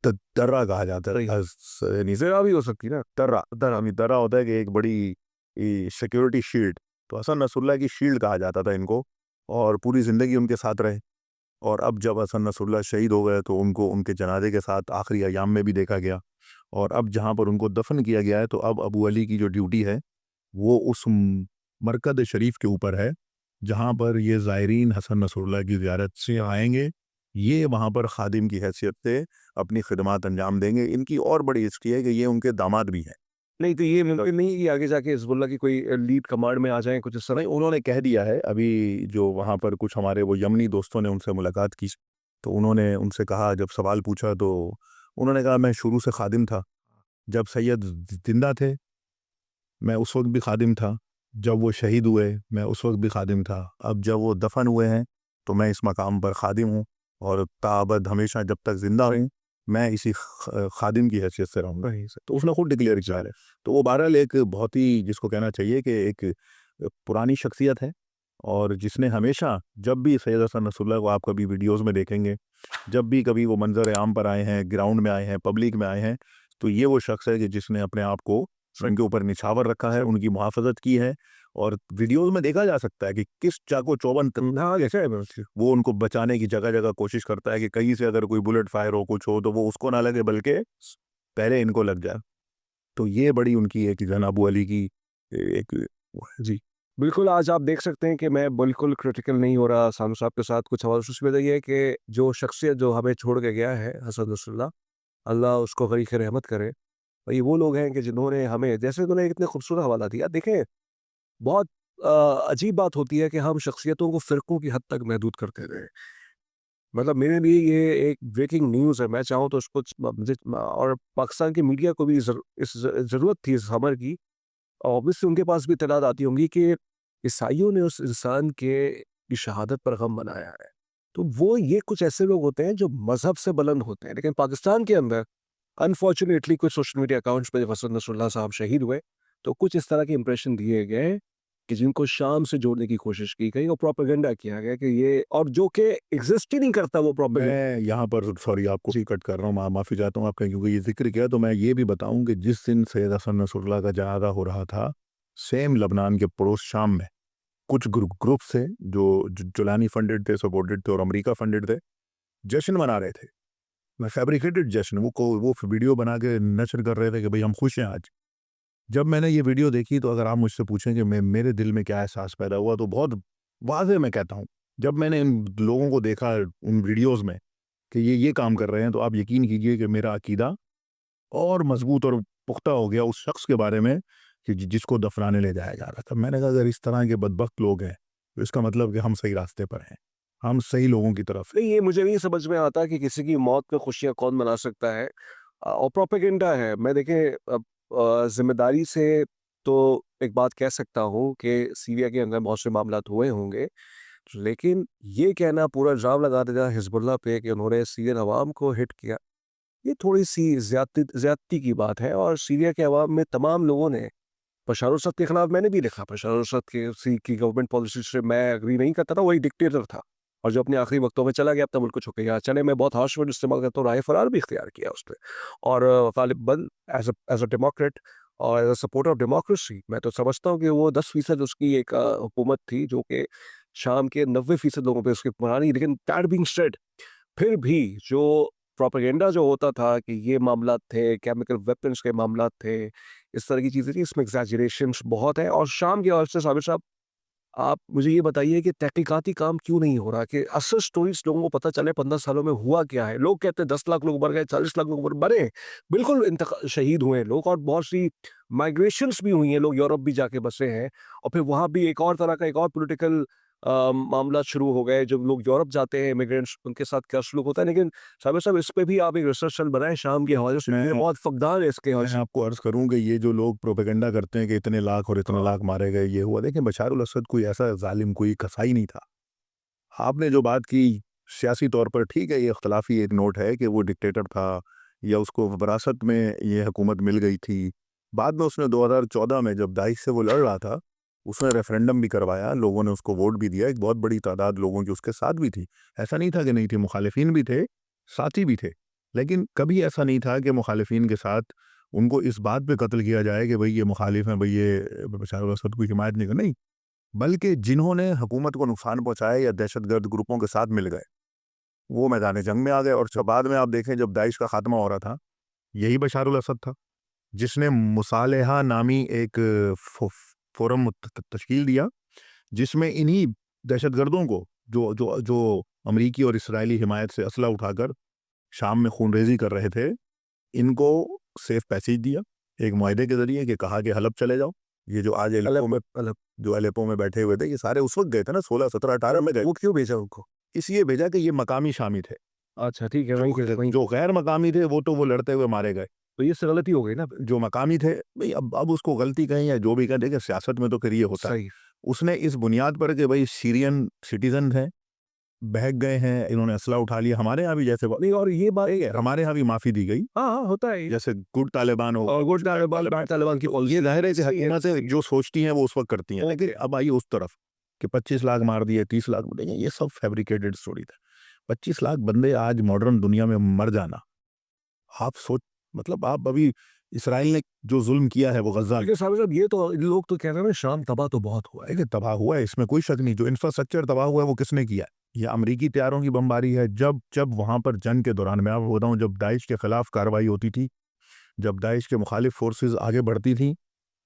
दर्रा कहा जाता है। सही। यानी ज़रा भी हो सकती है ना? दर्रा होता है कि एक बड़ी सिक्योरिटी शील्ड। तो हसन नसरुल्लाह की शील्ड कहा जाता था इनको, और पूरी ज़िंदगी उनके साथ रहे। और अब जब हसन नसरुल्लाह शहीद हो गए तो उनको उनके जनाजे के साथ आखिरी अयाम में भी देखा गया, और अब जहाँ पर उनको दफन किया गया है, तो अब अबू अली की जो ड्यूटी है वो उस मरकज़ शरीफ के ऊपर है, जहाँ पर ये ज़ायरीन हसन नसरुल्लाह की ज़ियारत से आएंगे। ये वहाँ पर खादिम की हैसियत से अपनी खिदमात अंजाम देंगे। इनकी और बड़ी हिस्ट्री है कि ये उनके दामाद भी हैं। नहीं तो ये मुमकिन नहीं है कि आगे जाके हिज़्बुल्लाह की कोई लीड कमांड में आ जाएँ, कुछ इस तरह? नहीं, उन्होंने कह दिया है। अभी जो वहाँ पर कुछ हमारे वो यमनी दोस्तों ने उनसे मुलाकात की, तो उन्होंने उनसे कहा, जब सवाल पूछा तो उन्होंने कहा, मैं शुरू से खादिम था। जब सैयद ज़िंदा थे, मैं उस वक़्त भी खादिम था। जब वो शहीद हुए, मैं उस वक़्त भी खादिम था। अब जब वो दफ़न हुए हैं, तो मैं इस मकाम पर खादिम हूँ, और ताअबद हमेशा जब तक ज़िंदा हूँ, मैं इसी खादिम की हैसियत से रहूँगा। सही, सही। तो उसने खुद डिक्लेयर किया है। तो वो बहरहाल एक बहुत ही, जिसको कहना चाहिए कि एक पुरानी शख्सियत है, और जिसने हमेशा, जब भी सैयद हसन नसरुल्लाह को आप कभी वीडियोज़ में देखेंगे, जब भी कभी वो मंज़र आम पर आए हैं, ग्राउंड में आए हैं, पब्लिक में आए हैं, तो ये वो शख्स है कि जिसने अपने आप को उनके ऊपर निछावर रखा है, उनकी मुहाफ़ज़त की है। और वीडियोज़ में देखा जा सकता है कि किस चाको चौबंद हाँ, देखा है मैंने। वो उनको बचाने की जगह-जगह कोशिश करता है कि कहीं से अगर कोई बुलेट फायर हो, कुछ हो, तो वो उसको ना लगे, बल्कि पहले इनको लग जाए। तो ये बड़ी उनकी एक जनाब अली की एक वो है। जी। बिल्कुल, आज आप देख सकते हैं कि मैं बिल्कुल क्रिटिकल नहीं हो रहा सानू साहब के साथ। कुछ हमारी उसकी वजह ये है कि जो शख्सियत जो हमें छोड़ के गया है हसन नसरुल्लाह, अल्लाह उसको गरीक़ रहमत करे। और ये वो लोग हैं कि जिन्होंने हमें, जैसे उन्होंने इतने खूबसूरत हवाला दिया। देखें, बहुत अ, अजीब बात होती है कि हम शख्सियतों को फ़िरकों की हद तक महदूद करते रहे। मतलब मेरे लिए ये एक ब्रेकिंग न्यूज़ है। मैं चाहूँ तो उसको और पाकिस्तान की मीडिया को भी ज़रूरत थी इस खबर की। ऑब्वियसली उनके पास भी इत्तलात आती होंगी कि ईसाइयों ने उस इंसान की शहादत पर गम मनाया है। तो वो ये कुछ ऐसे लोग होते हैं जो मज़हब से बुलंद होते हैं। लेकिन पाकिस्तान के अंदर अनफॉर्चुनेटली कुछ सोशल मीडिया अकाउंट्स पे जब हसन नसरुल्लाह साहब शहीद हुए, तो कुछ इस तरह के इंप्रेशन दिए गए कि जिनको शाम से जोड़ने की कोशिश की गई और प्रोपेगेंडा किया गया कि ये, और जो कि एग्ज़िस्ट ही नहीं करता वो प्रोपेगेंडा। मैं यहाँ पर सॉरी आपको जी। कट कर रहा हूँ, माफ़ी चाहता हूँ आपका, क्योंकि ये ज़िक्र किया, तो मैं ये भी बताऊँ कि जिस दिन सैयद हसन नसरुल्लाह का जनाज़ा हो रहा था, सेम लबनान के पड़ोस शाम में कुछ ग्रुप्स थे जो जुलानी फंडेड थे, सपोर्टेड थे, और अमेरिका फंडेड थे, जश्न मना रहे थे। मैं फैब्रिकेटेड जश्न, वो वीडियो बना के नशर कर रहे थे कि भाई हम खुश हैं आज। जब मैंने ये वीडियो देखी तो अगर आप मुझसे पूछें कि मेरे दिल में क्या एहसास पैदा हुआ तो बहुत वाज़ेह मैं कहता हूँ। जब मैंने इन लोगों को देखा उन वीडियोज़ में कि ये काम कर रहे हैं तो आप यकीन कीजिए कि मेरा अकीदा और मज़बूत और पुख्ता हो गया उस शख्स के बारे में कि जिसको दफनाने ले जाया जा रहा था। मैंने कहा अगर इस तरह के बदबख्त लोग हैं तो इसका मतलब कि हम सही रास्ते पर हैं। हम सही लोगों की तरफ हैं। नहीं, ये मुझे नहीं समझ में आता कि किसी की मौत पे खुशियाँ कौन मना सकता है। और प्रोपेगेंडा है। मैं देखिए ज़िम्मेदारी से तो एक बात कह सकता हूँ कि सीरिया के अंदर बहुत से मामलात हुए होंगे, लेकिन ये कहना पूरा इल्ज़ाम लगा देना हिज़्बुल्लाह पे कि उन्होंने सीरियन अवाम को हिट किया, ये थोड़ी-सी ज़्यादती की बात है। और सीरिया के अवाम में तमाम लोगों ने बशर अल-असद के खिलाफ मैंने भी लिखा। बशर अल-असद की गवर्नमेंट पॉलिसी से मैं एग्री नहीं करता था, वही डिक्टेटर था। और जो अपने आखिरी वक्तों में चला गया, अब तो मुल्क को छोड़ के गया। चले, मैं बहुत हार्श वर्ड इस्तेमाल करता हूँ, राह फरार भी इख्तियार किया उसने। और गालिबन एज़ अ डेमोक्रेट और as a supporter of democracy, मैं तो समझता हूँ कि वो 10% उसकी एक हुकूमत थी, जो कि शाम के 90% लोगों पे उसकी हुक्मरानी। लेकिन दैट बीइंग सेड, फिर भी जो प्रोपेगेंडा जो होता था कि ये मामला थे, केमिकल वेपन्स के मामला थे, इस तरह की चीज़ें थी, इसमें एग्ज़ैजरेशंस बहुत है। और शाम के हवाले से साबिर साहब, आप मुझे ये बताइए कि तहकीकाती काम क्यों नहीं हो रहा कि असल स्टोरीज़ लोगों को पता चले 15 सालों में हुआ क्या है? लोग कहते हैं 10 लाख लोग मर गए, 40 लाख लोग मरे। बिल्कुल शहीद हुए हैं लोग, और बहुत सी माइग्रेशंस भी हुई हैं, लोग यूरोप भी जाके बसे हैं। और फिर वहाँ भी एक और तरह का एक और पॉलिटिकल मामला शुरू हो गए। जब लोग यूरोप जाते हैं इमिग्रेंट्स, उनके साथ क्या सलूक होता है। लेकिन साबिर साहब, इस पे भी आप एक रिसर्च सेल बनाएँ शाम के हवाले से, मैं ये बहुत फकदार है इसके हवाले मैं से। आपको अर्ज़ करूँ कि ये जो लोग प्रोपेगेंडा करते हैं कि इतने लाख और इतने लाख मारे गए, ये हुआ। देखिए बशार अल असद कोई ऐसा ज़ालिम, कोई कसाई नहीं था। आपने जो बात की सियासी तौर पर ठीक है, ये इख्तलाफी एक नोट है कि वो डिक्टेटर था या उसको विरासत में ये हुकूमत मिल गई थी। बाद में उसने 2014 में जब दाइश से वो लड़ रहा था, उसने रेफरेंडम भी करवाया, लोगों ने उसको वोट भी दिया, एक बहुत बड़ी तादाद लोगों की उसके साथ भी थी। ऐसा नहीं था कि नहीं थी, मुखालिफिन भी थे, साथी भी थे। लेकिन कभी ऐसा नहीं था कि मुखालिफिन के साथ उनको इस बात पे कत्ल किया जाए कि भई ये मुखालिफ हैं, भई ये बशार अल असद की हिमायत नहीं कर, नहीं। बल्कि जिन्होंने हुकूमत को नुकसान पहुँचाया या दहशतगर्द ग्रुपों के साथ मिल गए, वो मैदान जंग में आ गए। और बाद में आप देखें जब दाइश का खात्मा हो रहा था, यही बशार अल असद था, जिसने मुसालेहा नामी एक फोरम तश्कील दिया, जिसमें इन्हीं दहशतगर्दों को जो जो जो अमरीकी और इसराइली हिमायत से असला उठाकर शाम में खूनरेजी कर रहे थे, इनको सेफ पैसेज दिया एक मुआहदे के ज़रिए कि कहा कि हलब चले जाओ। ये जो आज अलेप्पो में बैठे हुए थे, ये सारे उस वक़्त गए थे ना, 16, 17, 18 में गए। वो क्यों भेजा उनको? इसलिए भेजा कि ये मकामी शामी थे। अच्छा, ठीक है, जो वहीं के वहीं। जो गैर मकामी थे वो तो वो लड़ते हुए मारे गए। तो ये से गलती हो गई ना फिर। जो मकामी थे, भई अब उसको गलती कहें या जो भी कहें, देखिए सियासत में तो फिर ये होता है। सही। उसने इस बुनियाद पर कि भई सीरियन सिटीज़न हैं, बहक गए हैं, इन्होंने असला उठा लिया। हमारे यहाँ भी जैसे नहीं, और ये बात ठीक है, हमारे यहाँ भी माफ़ी दी गई। हाँ, हाँ, होता है ये। जैसे गुड तालिबान हो, और गुड तालिबान, बैड तालिबान की ये पॉलिसी ज़ाहिर है कि सही है। हुकूमतें जो सोचती हैं वो उस वक़्त करती हैं। लेकिन अब आइए उस तरफ कि 25 लाख मार दिए, 30 लाख, देखिए ये सब फैब्रिकेटेड स्टोरी था। 25 लाख बंदे आज मॉडर्न दुनिया में मर जाना, आप सोच, मतलब आप अभी इसराइल ने जो ज़ुल्म किया है वो गज़ा में, लेकिन साहब साहब, ये तो लोग तो कह रहे हैं ना, शाम तबाह तो बहुत हुआ है। देखिए तबाह हुआ है, इसमें कोई शक नहीं। जो इंफ्रास्ट्रक्चर तबाह हुआ है वो किसने किया है? ये अमरीकी तैयारों की बमबारी है। जब जब वहाँ पर जंग के दौरान, मैं आपको बताऊँ, जब दाइश के खिलाफ कार्रवाई होती थी, जब दाइश के मुखालिफ फोर्सेस आगे बढ़ती थी,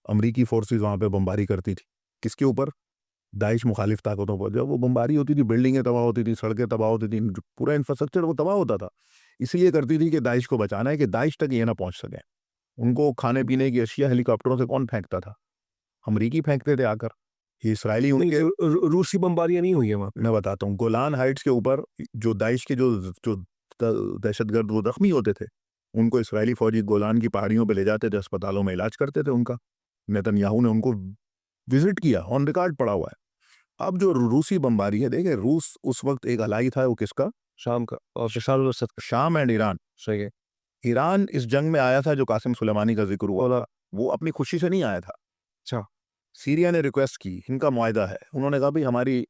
अमरीकी फोर्सेस वहाँ पे बमबारी करती थी। किसके ऊपर? दाइश मुखालिफ ताकतों पर। जब वो बमबारी होती थी, बिल्डिंगें तबाह होती थी, सड़कें तबाह होती थी, जो पूरा इंफ्रास्ट्रक्चर वो तबाह होता था। इसलिए करती थी कि दाइश को बचाना है, कि दाइश तक ये ना पहुँच सकें। उनको खाने-पीने की अशिया हेलीकॉप्टरों से कौन फेंकता था? अमरीकी फेंकते थे आकर। ये इसराइली नहीं, उनके, रूसी बमबारियाँ नहीं हुई है वहाँ पे। मैं बताता हूँ, गोलान हाइट्स के ऊपर जो दाइश के जो जो दहशतगर्द वो ज़ख्मी होते थे, उनको इसराइली फ़ौजी गोलान की पहाड़ियों पे ले जाते थे, अस्पतालों में इलाज करते थे उनका। नेतन्याहू ने उनको विज़िट किया, ऑन रिकॉर्ड पड़ा हुआ है। अब जो रूसी बमबारी है, देखिए रूस उस वक़्त एक अलाई था, वो किसका? शाम का और बशर अल-असद का। शाम एंड ईरान। सही है। ईरान इस जंग में आया था जो कासिम सुलेमानी का ज़िक्र हुआ, बोला, वो अपनी खुशी से नहीं आया था। अच्छा, सीरिया ने रिक्वेस्ट की, इनका मुआहदा है। उन्होंने कहा भई हमारी,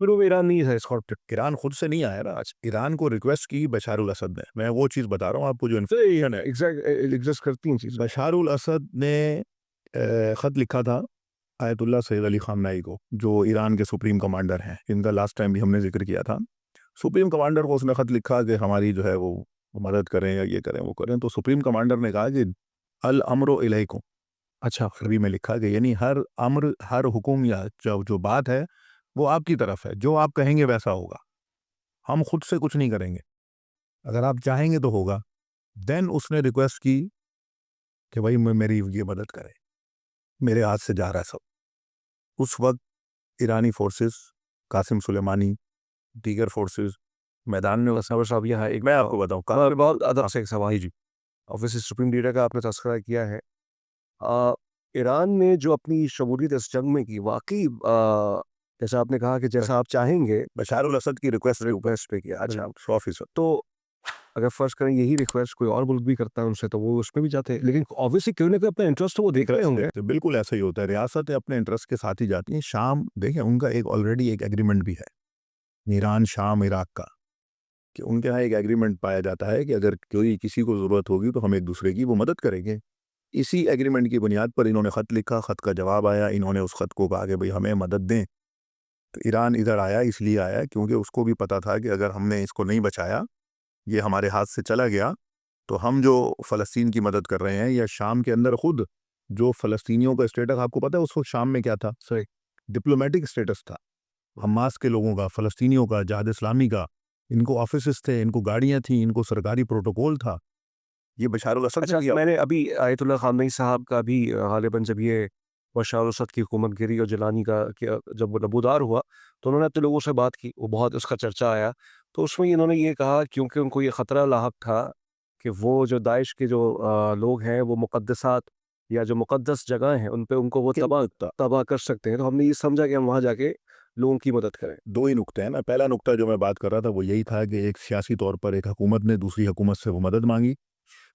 फिर वो ईरान नहीं था स्कॉट। ईरान खुद से नहीं आया ना आज, ईरान को रिक्वेस्ट की बशार उल असद ने। मैं वो चीज़ बता रहा हूँ आपको जो सही है ना, एग्ज़ैक्ट करती हैं चीज़ें। बशार उल असद ने ख़त लिखा था आयतुल्लाह सैयद अली ख़ामनेई को, जो ईरान के सुप्रीम कमांडर हैं, इनका लास्ट टाइम भी हमने ज़िक्र किया था। सुप्रीम कमांडर को उसने ख़त लिखा कि हमारी जो है वो मदद करें या ये करें, वो करें। तो सुप्रीम कमांडर ने कहा कि अल अम्रु इलैकुम, अच्छा, अरबी में लिखा कि यानी हर अम्र, हर हुक्म या जो बात है वो आपकी तरफ है, जो आप कहेंगे वैसा होगा, हम खुद से कुछ नहीं करेंगे, अगर आप चाहेंगे तो होगा। देन उसने रिक्वेस्ट की कि भाई मेरी ये मदद करें, मेरे हाथ से जा रहा है सब। उस वक्त ईरानी फोर्सेस, कासिम सुलेमानी, दीगर फोर्सेस मैदान में साबर साहब यहाँ एक मैं आपको बताऊं हाँ, बहुत अदब से एक सवाल जी। ऑब्वियसली सुप्रीम लीडर का आपने तज़किरा किया है। ईरान ने जो अपनी शमूलियत इस जंग में की वाक़ई जैसा आपने कहा कि जैसा आप चाहेंगे बशार अल असद की रिक्वेस्ट रिक्वेस्ट पे किया। अच्छा, 100%। तो अगर फ़र्ज़ करें यही रिक्वेस्ट कोई और मुल्क भी करता है उनसे तो वो उसमें भी जाते हैं। लेकिन ऑब्वियसली कोई ना कोई अपना इंटरेस्ट तो वो देख रहे होंगे। तो बिल्कुल ऐसा ही होता है, रियासतें अपने इंटरेस्ट के साथ ही जाती हैं। शाम देखिए उनका एक ऑलरेडी एक एग्रीमेंट भी है, ईरान, शाम, इराक का, कि उनके यहाँ एक एग्रीमेंट पाया जाता है कि अगर कोई किसी को ज़रूरत होगी तो हम एक दूसरे की वो मदद करेंगे। इसी एग्रीमेंट की बुनियाद पर इन्होंने ख़त लिखा, ख़त का जवाब आया, इन्होंने उस ख़त को कहा कि भाई हमें मदद दें। तो ईरान इधर आया, इसलिए आया क्योंकि उसको भी पता था कि अगर हमने इसको नहीं बचाया, ये हमारे हाथ से चला गया, तो हम जो फ़लस्तीन की मदद कर रहे हैं या शाम के अंदर खुद जो फ़लस्तीनियों का स्टेटस आपको पता है उस वक्त शाम में क्या था? सही। डिप्लोमेटिक स्टेटस था। हमास के लोगों का, फ़लस्तीनियों का, जिहाद इस्लामी का, इनको ऑफिसेस थे, इनको गाड़ियाँ थीं, इनको सरकारी प्रोटोकॉल था। ये बशार अल असद ने अच्छा, किया। मैंने अभी आयतुल्लाह ख़ामेनी साहब का भी ग़ालिबन जब ये बशार अल-असद की हुकूमत गिरी और जिलानी का जब वो नबूदार हुआ, तो उन्होंने अपने लोगों से बात की, वो बहुत उसका चर्चा आया। तो उसमें इन्होंने ये कहा क्योंकि उनको ये ख़तरा लाहक था कि वो जो दाइश के जो लोग हैं वो मुक़द्दसात या जो मुक़द्दस जगह हैं उन पे उनको वो तबाह तबाह कर सकते हैं। तो हमने ये समझा कि हम वहाँ जाके लोगों की मदद करें। 2 ही नुक्ते हैं ना, पहला नुक्ता जो मैं बात कर रहा था वो यही था कि एक सियासी तौर पर एक हुकूमत ने दूसरी हुकूमत से वो मदद माँगी।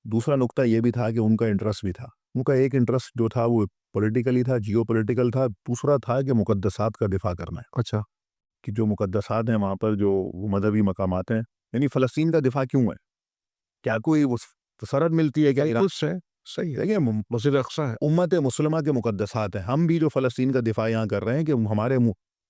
दूसरा नुक्ता ये भी था कि उनका इंटरेस्ट भी था। उनका एक इंटरेस्ट जो था वो पॉलिटिकली था, जियोपॉलिटिकल था। दूसरा था कि मुक़द्दसात का दिफ़ा करना है, अच्छा, कि जो मुक़द्दसात हैं वहाँ पर जो वो मज़हबी मकामात हैं, यानी फ़लस्तीन का दिफ़ा क्यों है? क्या कोई वो सरहद मिलती है क्या ईरान? कुछ है, सही है। देखिए मस्जिद अक़सा है। उम्मत मुस्लिमा के मुक़द्दसात हैं। हम भी जो फ़लस्तीन का दिफ़ा यहाँ कर रहे हैं कि हमारे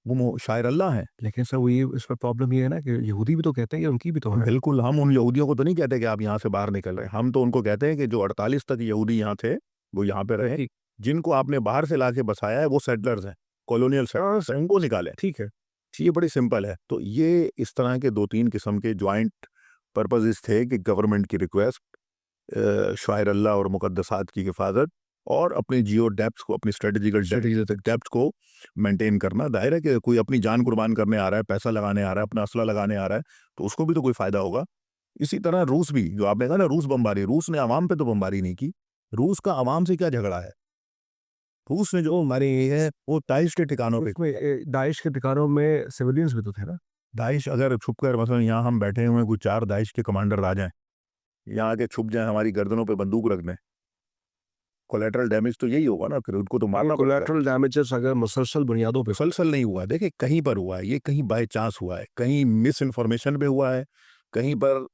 वो शायर अल्लाह हैं। लेकिन सर वो ये इसमें प्रॉब्लम ये है ना कि यहूदी भी तो कहते हैं कि उनकी भी तो है। बिल्कुल, हम उन यहूदियों को तो नहीं कहते कि आप यहाँ से बाहर निकल रहे हैं। हम तो उनको कहते हैं कि जो 48 तक यहूदी यहाँ थे, वो यहाँ पे रहे। ठीक। जिनको आपने बाहर से लाके बसाया है, वो सेटलर्स हैं, कॉलोनियल सेटलर्स हैं, उनको निकालें। ठीक है। ये बड़ी सिंपल है। तो ये इस तरह के 2-3 किस्म के जॉइंट पर्पसेस थे कि गवर्नमेंट की रिक्वेस्ट, शायर अल्लाह और मुक़द्दसात की हिफाज़त और अपनी जियो डेप्थ्स को, अपनी स्ट्रेटेजिकल डेप्थ को मेंटेन करना। ज़ाहिर है कि कोई अपनी जान कुर्बान करने आ रहा है, पैसा लगाने आ रहा है, अपना असला लगाने आ रहा है, तो उसको भी तो कोई फ़ायदा होगा। इसी तरह रूस भी, जो आपने कहा ना रूस बमबारी, रूस ने अवाम पे तो बमबारी नहीं की। रूस का अवाम से क्या झगड़ा है? रूस ने जो मारी है वो दाइश के ठिकानों पे। उसमें दाइश के ठिकानों में सिविलियंस भी तो थे ना? दाइश अगर छुप कर मसलन यहाँ हम बैठे हुए हैं, कोई 4 दाइश के कमांडर आ जाएँ, यहाँ आके छुप जाएँ, हमारी गर्दनों पे बंदूक रख दें, कोलैटरल डैमेज तो यही होगा ना, फिर उनको तो मारना पड़ेगा। कोलैटरल डैमेजेस अगर मुसलसल बुनियादों पे मुसलसल नहीं हुआ है, देखिए कहीं पर हुआ है, ये कहीं बाय चांस हुआ है, कहीं मिस इन्फॉर्मेशन पे हुआ है, कहीं पर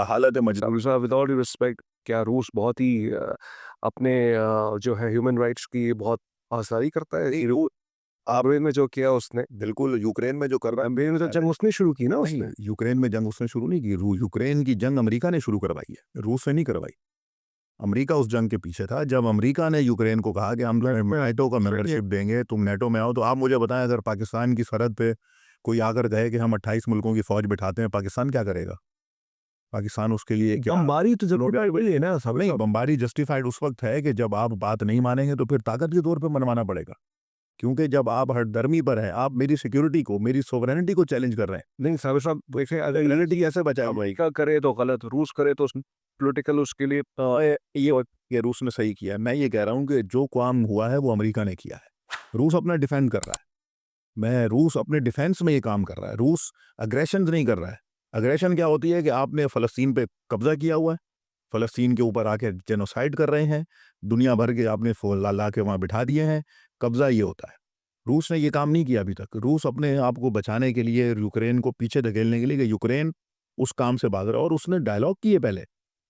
हालत मजबूरी। साहब विद ऑल ड्यू रिस्पेक्ट क्या रूस बहुत ही अपने जो है ह्यूमन राइट्स की बहुत पासदारी करता है? यूक्रेन में जो किया उसने, बिल्कुल यूक्रेन में जो कर रहा यूक्रेन में तो है, जंग उसने शुरू की ना नहीं, उसने। यूक्रेन में जंग उसने शुरू नहीं की। यूक्रेन की जंग अमेरिका ने शुरू करवाई है, रूस ने नहीं करवाई। अमेरिका उस जंग के पीछे था। जब अमेरिका ने यूक्रेन को कहा कि हम नेटो का मेंबरशिप देंगे, तुम नेटो में आओ, तो आप मुझे बताएं अगर पाकिस्तान की सरहद पे कोई आकर कहे कि हम 28 मुल्कों की फौज बिठाते हैं, पाकिस्तान क्या करेगा? पाकिस्तान उसके लिए क्या? बमबारी तो जरूरी वही है ना साबिर नहीं, साहब। बमबारी जस्टिफाइड उस वक्त है कि जब आप बात नहीं मानेंगे तो फिर ताकत के तौर पे मनवाना पड़ेगा। क्योंकि जब आप हठधर्मी पर हैं, आप मेरी सिक्योरिटी को, मेरी सोवरेनिटी को चैलेंज कर रहे हैं। नहीं साबिर साहब देखिए अगर सोवरेनिटी कैसे बचाएं भाई? अमेरिका करे तो गलत, रूस करे तो पॉलिटिकल उसके लिए रूस ने सही किया है। मैं ये कह रहा हूँ कि जो काम हुआ है वो अमेरिका ने किया है। रूस अपना डिफेंड कर रहा है। रूस अपने डिफेंस में ये काम कर रहा है। रूस अग्रेशन नहीं कर रहा है। अग्रेशन क्या होती है कि आपने फ़लस्तीन पे कब्जा किया हुआ है, फ़लस्तीन के ऊपर आके जेनोसाइड कर रहे हैं, दुनिया भर के आपने ला के वहाँ बिठा दिए हैं, कब्जा ये होता है। रूस ने ये काम नहीं किया अभी तक। रूस अपने आप को बचाने के लिए, यूक्रेन को पीछे धकेलने के लिए, कि यूक्रेन उस काम से भाग रहा है, और उसने डायलॉग किए पहले।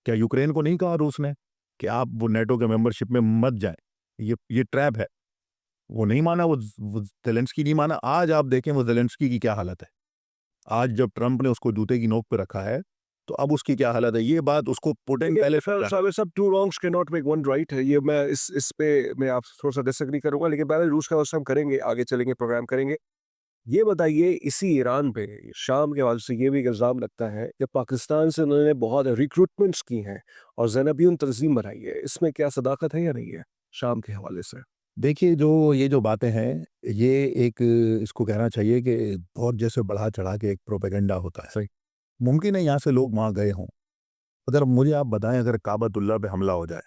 क्या यूक्रेन को नहीं कहा रूस ने कि आप वो नेटो के मेंबरशिप में मत जाएं, ये ट्रैप है? वो नहीं माना, वो ज़ेलेंस्की नहीं माना। आज आप देखें वो ज़ेलेंस्की की क्या हालत है। आज जब ट्रंप ने उसको जूते की नोक पे रखा है, तो अब उसकी क्या हालत है, ये बात उसको पुटिन पहले सब two wrongs can not make one right है। ये मैं इस पे मैं आप थोड़ा सा डिसएग्री करूंगा, लेकिन पहले रूस का उस हम करेंगे, आगे चलेंगे, प्रोग्राम करेंगे। ये बताइए, इसी ईरान पे शाम के हवाले से ये भी एक इल्ज़ाम लगता है कि पाकिस्तान से उन्होंने बहुत रिक्रूटमेंट्स की हैं और ज़ैनबियन तंजीम बनाई है। इसमें क्या सदाकत है या नहीं है शाम के हवाले से? देखिए, ये जो बातें हैं, ये एक इसको कहना चाहिए कि बहुत जैसे बढ़ा-चढ़ा के एक प्रोपेगेंडा होता है। सही। मुमकिन है यहाँ से लोग वहाँ गए हों। अगर मुझे आप बताएँ, अगर काबतुल्लाह पे हमला हो जाए,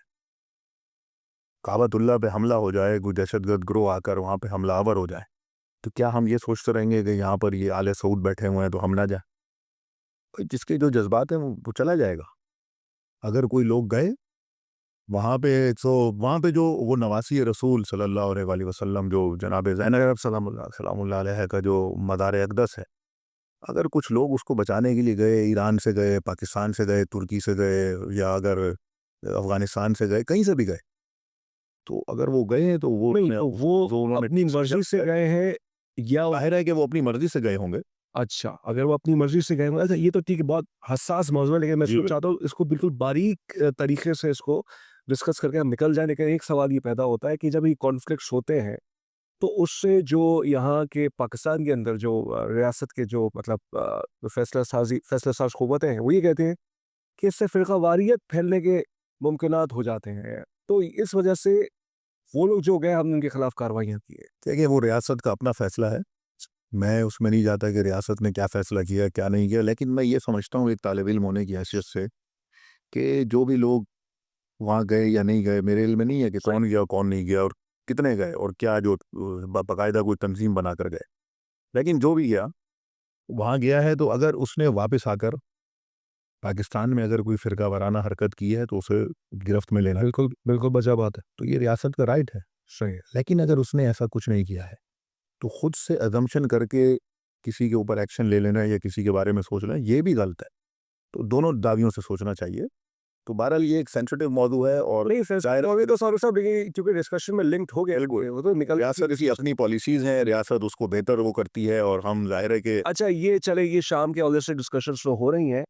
काबतुल्लाह पे हमला हो जाए, कोई दहशतगर्द गिरोह आकर वहाँ पे हमलावर हो जाए, तो क्या हम ये सोचते रहेंगे कि यहाँ पर ये आले सऊद बैठे हुए हैं तो हम ना जाएँ? भाई, जिसके जो जज़्बात हैं वो चला जाएगा। अगर कोई लोग गए वहाँ पे, तो वहाँ पे जो वो नवासी रसूल सल्लल्लाहु अलैहि वसल्लम, जो जनाब ज़ैनब सलामुल्लाह अलैहा का जो मज़ार अक़दस है, अगर कुछ लोग उसको बचाने के लिए गए, ईरान से गए, पाकिस्तान से गए, तुर्की से गए, या अगर अफ़गानिस्तान से गए, कहीं से भी गए, तो अगर वो गए हैं तो वो नहीं, तो वो उन्होंने अपनी मर्ज़ी से गए हैं या ज़ाहिर है कि वो अपनी मर्ज़ी से गए होंगे। अच्छा, अगर वो अपनी मर्ज़ी से गए हों, अच्छा ये तो ठीक है, बहुत हसास मौज़ू है, लेकिन मैं जी, इसको चाहता हूँ इसको बिल्कुल बारीक तरीके से इसको डिस्कस करके हम निकल जाएँ। लेकिन एक सवाल ये पैदा होता है कि जब ये कॉन्फ्लिक्ट्स होते हैं, तो उससे जो यहाँ के पाकिस्तान के अंदर जो रियासत के जो मतलब फैसला साज़ क़ुव्वतें हैं, वो ये कहते हैं कि इससे फ़िरक़ावारियत फैलने के मुमकिनात हो जाते हैं। तो इस वजह से वो लोग जो गए, हमने उनके खिलाफ़ कार्रवाइयाँ की है। देखिए, वो रियासत का अपना फ़ैसला है। मैं उसमें नहीं जाता कि रियासत ने क्या फ़ैसला किया, क्या नहीं किया, लेकिन मैं ये समझता हूँ एक तालिब इल्म होने की हैसियत से कि जो भी लोग वहाँ गए या नहीं गए, मेरे इल्म में नहीं है कि कौन गया, कौन नहीं गया और कितने गए और क्या जो बाकायदा कोई तंजीम बनाकर गए। लेकिन जो भी गया, वहाँ गया है, तो अगर उसने वापस आकर पाकिस्तान में अगर कोई फ़िरका वाराना हरकत की है, तो उसे गिरफ्त में लेना, बिल्कुल, बिल्कुल बचा बात है। तो ये रियासत का राइट है। सही है। लेकिन अगर उसने ऐसा कुछ नहीं किया है, तो खुद से अज़म्पशन करके किसी के ऊपर एक्शन ले लेना या किसी के बारे में सोचना, ये भी गलत है। तो दोनों दावियों से सोचना चाहिए। तो बहरहाल ये एक सेंसिटिव मौजू है और नहीं सर, ज़ाहिर तो अभी तो सारू साहब, देखिए चूँकि डिस्कशन में लिंक्ड हो गया, बिल्कुल, वो तो निकल रियासत की अपनी पॉलिसीज़ हैं, रियासत उसको बेहतर वो करती है और हम ज़ाहिर है कि अच्छा, ये चले, ये शाम के हवाले से डिस्कशंस तो हो रही हैं।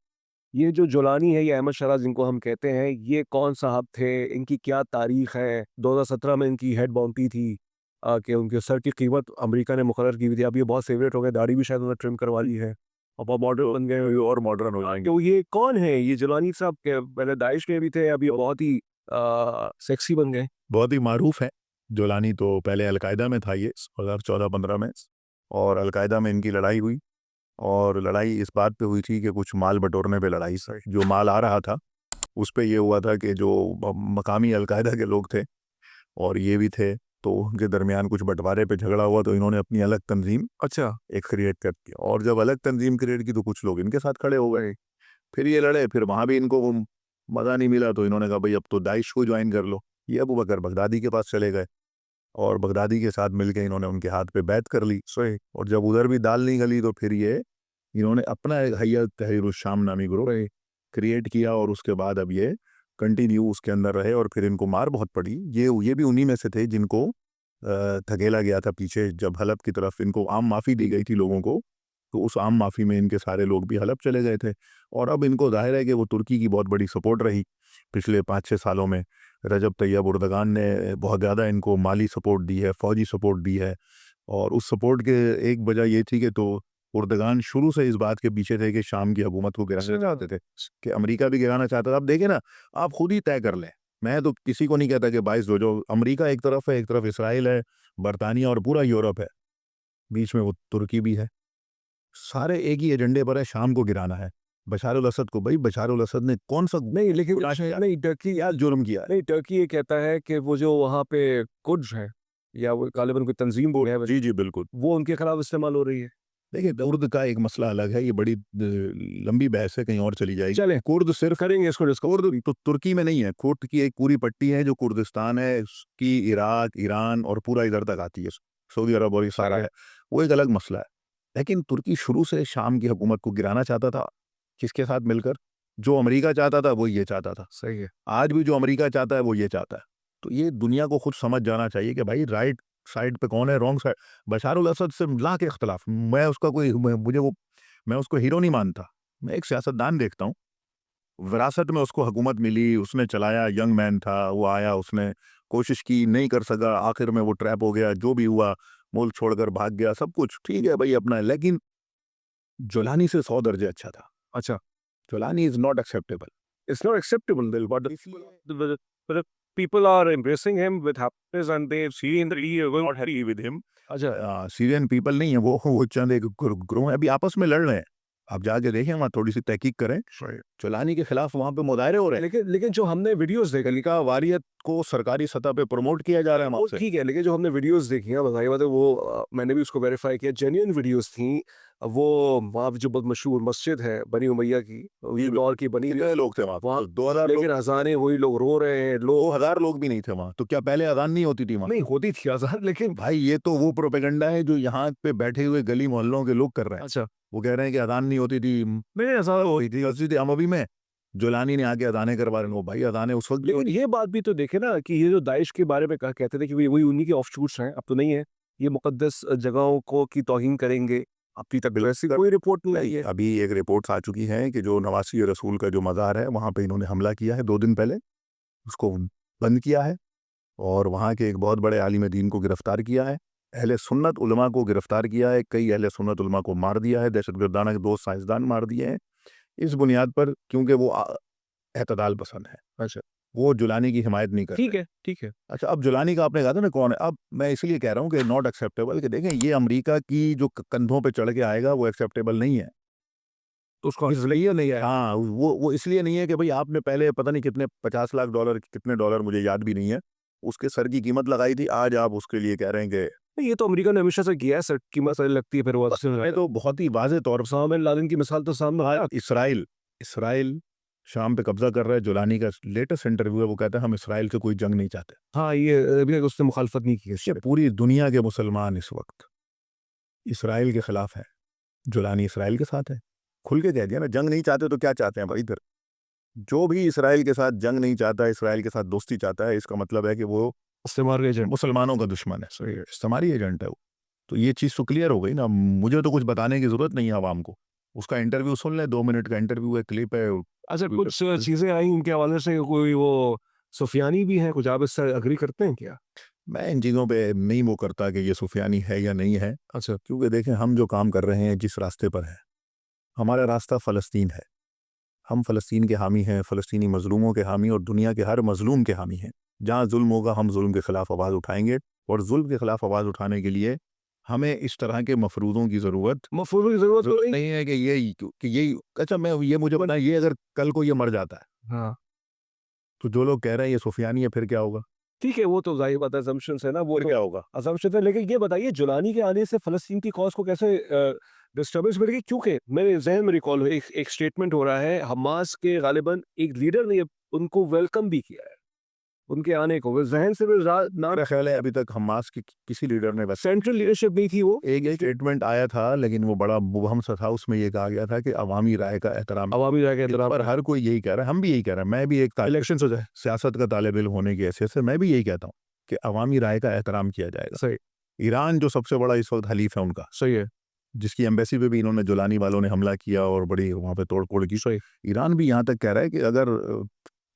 ये जो जोलानी है, ये अहमद शरा जिनको हम कहते हैं, ये कौन साहब थे? इनकी क्या तारीख़ है? 2017 में इनकी हेड बाउंटी थी कि उनके सर की कीमत अमेरिका ने मुकर्रर की हुई थी। अब ये बहुत फ़ेवरेट हो गए, दाढ़ी भी शायद उन्होंने ट्रिम करवा ली है और बहुत मॉडर्न बन गए और मॉडर्न हो जाएँगे। तो ये कौन है? ये जोलानी साहब के पहले दाइश में भी थे, अभी बहुत ही सेक्सी बन गए। बहुत ही मारूफ़ है। जोलानी तो पहले अल-कायदा में था, ये 2014-15 में, और अल-कायदा में इनकी लड़ाई हुई और लड़ाई इस बात पे हुई थी कि कुछ माल बटोरने पे लड़ाई सही। जो माल आ रहा था, उस पे ये हुआ था कि जो मकामी अल-कायदा के लोग थे और ये भी थे, तो उनके दरमियान कुछ बँटवारे पे झगड़ा हुआ, तो इन्होंने अपनी अलग तंज़ीम अच्छा, एक क्रिएट कर दी और जब अलग तंज़ीम क्रिएट की, तो कुछ लोग इनके साथ खड़े हो गए। फिर ये लड़े, फिर वहाँ भी इनको वो मज़ा नहीं मिला, तो इन्होंने कहा, भई अब तो दाइश को जॉइन कर लो। ये अबू बकर बगदादी के पास चले गए और बगदादी के साथ मिलके इन्होंने उनके हाथ पे बैत कर ली। सही, और जब उधर भी दाल नहीं गली, तो फिर ये इन्होंने अपना एक हैया तहरीरुश शाम नामी ग्रुप सही। क्रिएट किया और उसके बाद अब ये कंटिन्यू उसके अंदर रहे और फिर इनको मार बहुत पड़ी। ये भी उन्हीं में से थे जिनको धकेला गया था पीछे, जब हलब की तरफ इनको आम माफ़ी दी गई थी लोगों को, तो उस आम माफ़ी में इनके सारे लोग भी हलब चले गए थे। और अब इनको ज़ाहिर है कि वो तुर्की की बहुत बड़ी सपोर्ट रही पिछले 5-6 सालों में। रजब तैयब उर्दगान ने बहुत ज़्यादा इनको माली सपोर्ट दी है, फ़ौजी सपोर्ट दी है और उस सपोर्ट के एक वजह ये थी कि तो उर्दगान शुरू से इस बात के पीछे थे कि शाम की हुकूमत को गिराना चाहते थे, कि अमेरिका भी गिराना चाहता था। अब देखिए ना, आप खुद ही तय कर लें। मैं तो किसी को नहीं कहता कि 22 हो जाओ। अमेरिका एक तरफ है, एक तरफ इसराइल है, बरतानिया और पूरा यूरोप है, बीच में वो तुर्की भी है। सारे एक ही एजेंडे पर है, शाम को गिराना है। बशार अल असद को, भई बशार अल असद ने कौन सा नहीं, लेकिन नहीं, टर्की क्या जुर्म किया है? नहीं, टर्की ये कहता है कि वो जो वहाँ पे कुर्द है या वो गालिबन कोई तंजीम बोल है, जी, जी, बिल्कुल। वो उनके खिलाफ इस्तेमाल हो रही है। देखिए, कुर्द का एक मसला अलग है, ये बड़ी लंबी बहस है, कहीं और चली जाएगी। चलें, कुर्द सिर्फ करेंगे इसको डिस्कस। कुर्द तो तुर्की में नहीं है, कुर्द की एक पूरी पट्टी है जो कुर्दिस्तान है, उसकी इराक, ईरान और पूरा इधर तक आती है, सऊदी अरब और ये सारा है, वो एक अलग मसला है। लेकिन तुर्की शुरू से शाम की हुकूमत को गिराना चाहता था, किसके साथ मिलकर? जो अमेरिका चाहता था, वो ये चाहता था। सही है। आज भी जो अमेरिका चाहता है, वो ये चाहता है। तो ये दुनिया को खुद समझ जाना चाहिए कि भाई राइट साइड पे कौन है, रॉन्ग साइड। बशार अल असद से ला के इख्तिलाफ, मैं उसका कोई मैं मुझे वो मैं उसको हीरो नहीं मानता। मैं एक सियासतदान देखता हूँ विरासत में उसको हुकूमत मिली, उसने चलाया, यंग मैन था, वो आया, उसने कोशिश की, नहीं कर सका, आखिर में वो ट्रैप हो गया, जो भी हुआ, मुल्क छोड़कर भाग गया, सब कुछ ठीक है भाई अपना, लेकिन जोलानी से 100 दर्जे अच्छा था। अच्छा, Jolani is not acceptable. it's not acceptable then, but the people are embracing him with happiness and they see in the going not happy with him. अच्छा, सीरियन पीपल नहीं है वो चंद एक ग्रुप है, अभी आपस में लड़ रहे हैं। आप जाके देखें, वहाँ थोड़ी सी तहकीक करें, जोलानी के खिलाफ वहाँ पे मुजाहरे हो रहे हैं। लेकिन लेकिन जो हमने वीडियोस देखी, का वारियत को सरकारी सतह पे प्रमोट किया जा रहा है वो वहाँ से। ठीक है, लेकिन जो हमने वीडियोस देखी हैं बताइए, मतलब वो मैंने भी उसको वेरीफाई किया, जेन्युइन वीडियोस थी। वो वहाँ जो बहुत मशहूर मस्जिद है बनी उमैया की, ये दौर की बनी, कितने लोग थे वहाँ वहाँ 2000 लोग, लेकिन अजानें वही लोग रो रहे हैं, लोग 2000 लोग भी नहीं थे वहाँ। तो क्या पहले अजान नहीं होती थी वहाँ? नहीं होती थी अजान, लेकिन भाई ये तो वो प्रोपेगेंडा है जो यहाँ पे बैठे हुए गली मोहल्लों के लोग कर रहे हैं। अच्छा, वो कह रहे हैं कि अजान नहीं होती थी, नहीं अजान हुई थी मस्जिद अमवी में, जोलानी ने आके अजानें करवा रहे हैं। वो भाई अजानें उस वक्त भी लेकिन ये बात भी तो देखे ना कि ये जो दाइश के बारे में कहते थे कि वही उन्हीं के ऑफशूट्स हैं, अब तो नहीं है, ये मुकद्दस जगहों को की तौहीन करेंगे। अभी तक वैसी कोई रिपोर्ट नहीं आई है। अभी एक रिपोर्ट्स आ चुकी हैं कि जो नवासी रसूल का जो मज़ार है वहाँ पे इन्होंने हमला किया है 2 दिन पहले, उसको बंद किया है और वहाँ के एक बहुत बड़े आलिम दीन को गिरफ्तार किया है, अहले सुन्नत उलमा को गिरफ्तार किया है, कई अहले सुन्नत उलमा को मार दिया है, दहशतगर्दाना के 2 साइंसदान मार दिए हैं, इस बुनियाद पर क्योंकि वो एतदाल पसंद है। अच्छा, वो जुलानी की हिमायत नहीं करते। ठीक है, ठीक है। अच्छा, अब जुलानी का आपने कहा था ना कौन है, अब मैं इसलिए कह रहा हूँ कि नॉट एक्सेप्टेबल, कि देखें ये अमेरिका की जो कंधों पे चढ़ के आएगा वो एक्सेप्टेबल नहीं है। तो उसको इसलिए नहीं आया। हाँ, वो इसलिए नहीं है कि भाई आपने पहले पता नहीं कितने 50 लाख डॉलर, कितने डॉलर मुझे याद भी नहीं है, उसके सर की कीमत लगाई थी, आज आप उसके लिए कह रहे हैं कि नहीं, ये तो अमेरिका ने हमेशा से किया है, सर कीमत सारी लगती है, फिर वो मैं तो बहुत ही वाज़ेह तौर पर उसामा बिन लादेन की मिसाल तो सामने आया। इसराइल इसराइल शाम पे कब्जा कर रहा है। जुलानी का लेटेस्ट इंटरव्यू है, वो कहता है हम इसराइल से कोई जंग नहीं चाहते। हाँ, ये अभी तक उसने मुखालफत नहीं की ये पूरी दुनिया के मुसलमान इस वक्त इसराइल के खिलाफ है, जुलानी इसराइल के साथ है। खुल के कह दिया ना, जंग नहीं चाहते तो क्या चाहते हैं भाई? इधर जो भी इसराइल के साथ जंग नहीं चाहता, इसराइल के साथ दोस्ती चाहता है, इसका मतलब है कि वो इस्तेमाल एजेंट। मुसलमानों का दुश्मन है, सही है, इस्तेमारी एजेंट है वो। तो ये चीज़ तो क्लियर हो गई ना, मुझे तो कुछ बताने की ज़रूरत नहीं है आवाम को। उसका इंटरव्यू सुन लें, 2 मिनट का इंटरव्यू है, क्लिप है। अच्छा, कुछ चीजें आई उनके हवाले से, कोई वो सुफियानी भी हैं, कुछ आप इससे अग्री करते हैं क्या? मैं इन चीज़ों पे नहीं वो करता कि ये सुफियानी है या नहीं है, अच्छा, क्योंकि देखें हम जो काम कर रहे हैं, जिस रास्ते पर हैं, हमारा रास्ता फ़लस्तीन है। हम फ़लस्तीन के हामी हैं, फ़लस्तीनी मज़लूमों के हामी और दुनिया के हर मज़लूम के हामी हैं। जहाँ ज़ुल्म होगा हम ज़ुल्म के ख़िलाफ़ आवाज़ उठाएँगे, और ज़ुल्म के ख़िलाफ़ आवाज़ उठाने के लिए हमें इस तरह के मफ़रूज़ों की ज़रूरत मफहूम की जरूरत तो नहीं। नहीं है कि यही अच्छा, मैं ये मुझे पता है, ये अगर कल को ये मर जाता है, हाँ, तो जो लोग कह रहे हैं ये सुफियानी है, फिर क्या होगा? ठीक है, वो तो जाहिर बात है, assumptions है ना, वो फिर तो क्या होगा? assumptions है, लेकिन ये बताइए जुलानी के आने से फ़लस्तीन की कॉज़ को कैसे डिस्टर्बेंस मिलेगी? क्योंकि मेरे ज़हन में रिकॉल हुआ, एक स्टेटमेंट हो रहा है, हमास के गालिबन एक लीडर ने उनको वेलकम भी किया है, उनके आने को। वो ज़हन से मेरे ना मेरा ख्याल है अभी तक हमास की किसी लीडर ने वैसे सेंट्रल लीडरशिप नहीं थी वो। एक स्टेटमेंट आया था, लेकिन वो बड़ा मुबहम सा था। उसमें ये कहा गया था कि अवामी राय का एहतराम, अवामी राय के इस एहतराम पर हर कोई यही कह रहा है, हम भी यही कह रहे हैं, मैं भी एक इलेक्शंस हो जाए। सियासत का तालिब इल्म होने की हैसियत से मैं भी यही कहता हूँ कि अवामी राय का एहतराम किया जाएगा। सही, ईरान जो सबसे बड़ा इस वक्त हलीफ है उनका, सही है, जिसकी एम्बेसी पे भी इन्होंने जुलानी वालों ने हमला किया और बड़ी वहाँ पे तोड़-फोड़ की, सही। ईरान भी यहाँ तक कह रहा है कि अगर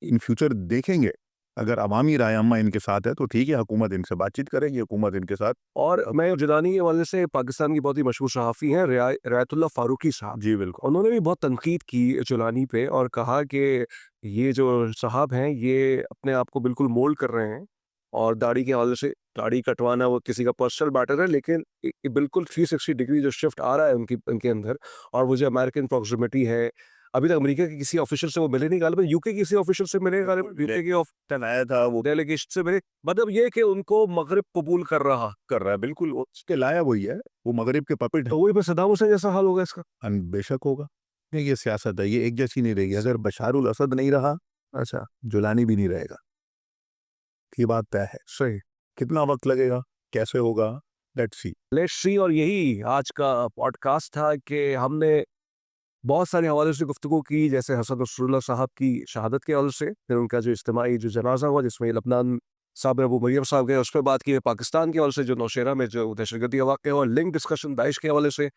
इन फ्यूचर देखेंगे, अगर अवामी राय अम्मा इनके साथ है तो ठीक है, हुकूमत इनसे बातचीत करेगी, हुकूमत इनके साथ। और मैं जुलानी के हवाले से पाकिस्तान की बहुत ही मशहूर सहाफ़ी हैं रियायतुल्लाह फ़ारूकी साहब। जी बिल्कुल। उन्होंने भी बहुत तनकीद की जुलानी पे और कहा कि ये जो साहब हैं ये अपने आप को बिल्कुल मोल्ड कर रहे हैं, और दाढ़ी के हवाले से, दाढ़ी कटवाना वो किसी का पर्सनल मैटर है, लेकिन बिल्कुल 360 डिग्री जो शिफ्ट आ रहा है उनके अंदर, और वो जो अमेरिकन प्रॉक्सिमिटी है, अभी तक अमेरिका के किसी ऑफिशियल से वो मिले नहीं, गालिबन यूके के किसी ऑफिशियल से मिले, गालिबन यूके के आया था वो डेलीगेशन से मिले, मतलब ये कि उनको मगरिब कबूल कर रहा। कर रहा है, बिल्कुल उसके लाया वही है, वो मगरिब के पपेट है। तो वही पे सद्दाम हुसैन जैसा हाल होगा इसका। बेशक होगा, नहीं ये सियासत है, ये एक जैसी नहीं रहेगी। अगर बशारुल असद नहीं रहा, अच्छा, जुलानी भी नहीं रहेगा, ये बात तय है। सही। कितना वक्त लगेगा, कैसे होगा, लेट्स सी। Let's see. और यही आज का पॉडकास्ट था कि हमने बहुत सारे हवाले से गुफ्तगू की, जैसे हसन नसरुल्लाह साहब की शहादत के हवाले से, फिर उनका जो इज्तिमाई जो जनाजा हुआ जिसमें लबनान साहब अबू मरियम साहब गए, उस पर बात की है, पाकिस्तान के हवाले से जो नौशेरा में जो दहशतगर्दी वाक़या हुआ, लिंक डिस्कशन दाइश के हवाले से,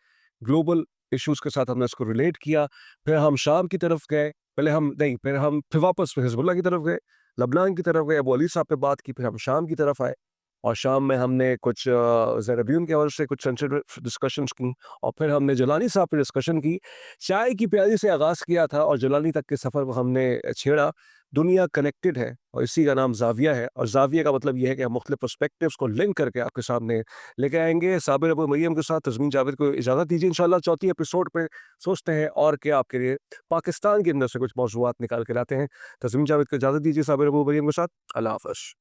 ग्लोबल इश्यूज़ के साथ हमने इसको रिलेट किया। फिर हम शाम की तरफ गए, फिर वापस हिज़्बुल्लाह की तरफ गए, लबनान की तरफ गए, अबू अली साहब पे बात की, फिर हम शाम की तरफ आए और शाम में हमने कुछ ज़ैनबिय्यून के हवाले से कुछ सेंसिटिव डिस्कशंस की और फिर हमने जिलानी साहब पे डिस्कशन की। चाय की प्याली से आगाज़ किया था और जिलानी तक के सफ़र को हमने छेड़ा। दुनिया कनेक्टेड है और इसी का नाम ज़ाविया है और ज़ाविया का मतलब ये है कि हम मुख्तलिफ पर्सपेक्टिव्स को लिंक करके आपके सामने लेके आएँगे। साबिर अबू मरियम के साथ तज़मीन जावेद को इजाज़त दीजिए। इंशाअल्लाह चौथी एपिसोड पे सोचते हैं और क्या आपके लिए पाकिस्तान के अंदर से कुछ मौज़ूआत निकाल के लाते हैं। तज़मीन जावेद को इजाज़त दीजिए साबिर अबू मरियम के साथ। अल्लाह हाफ़िज़।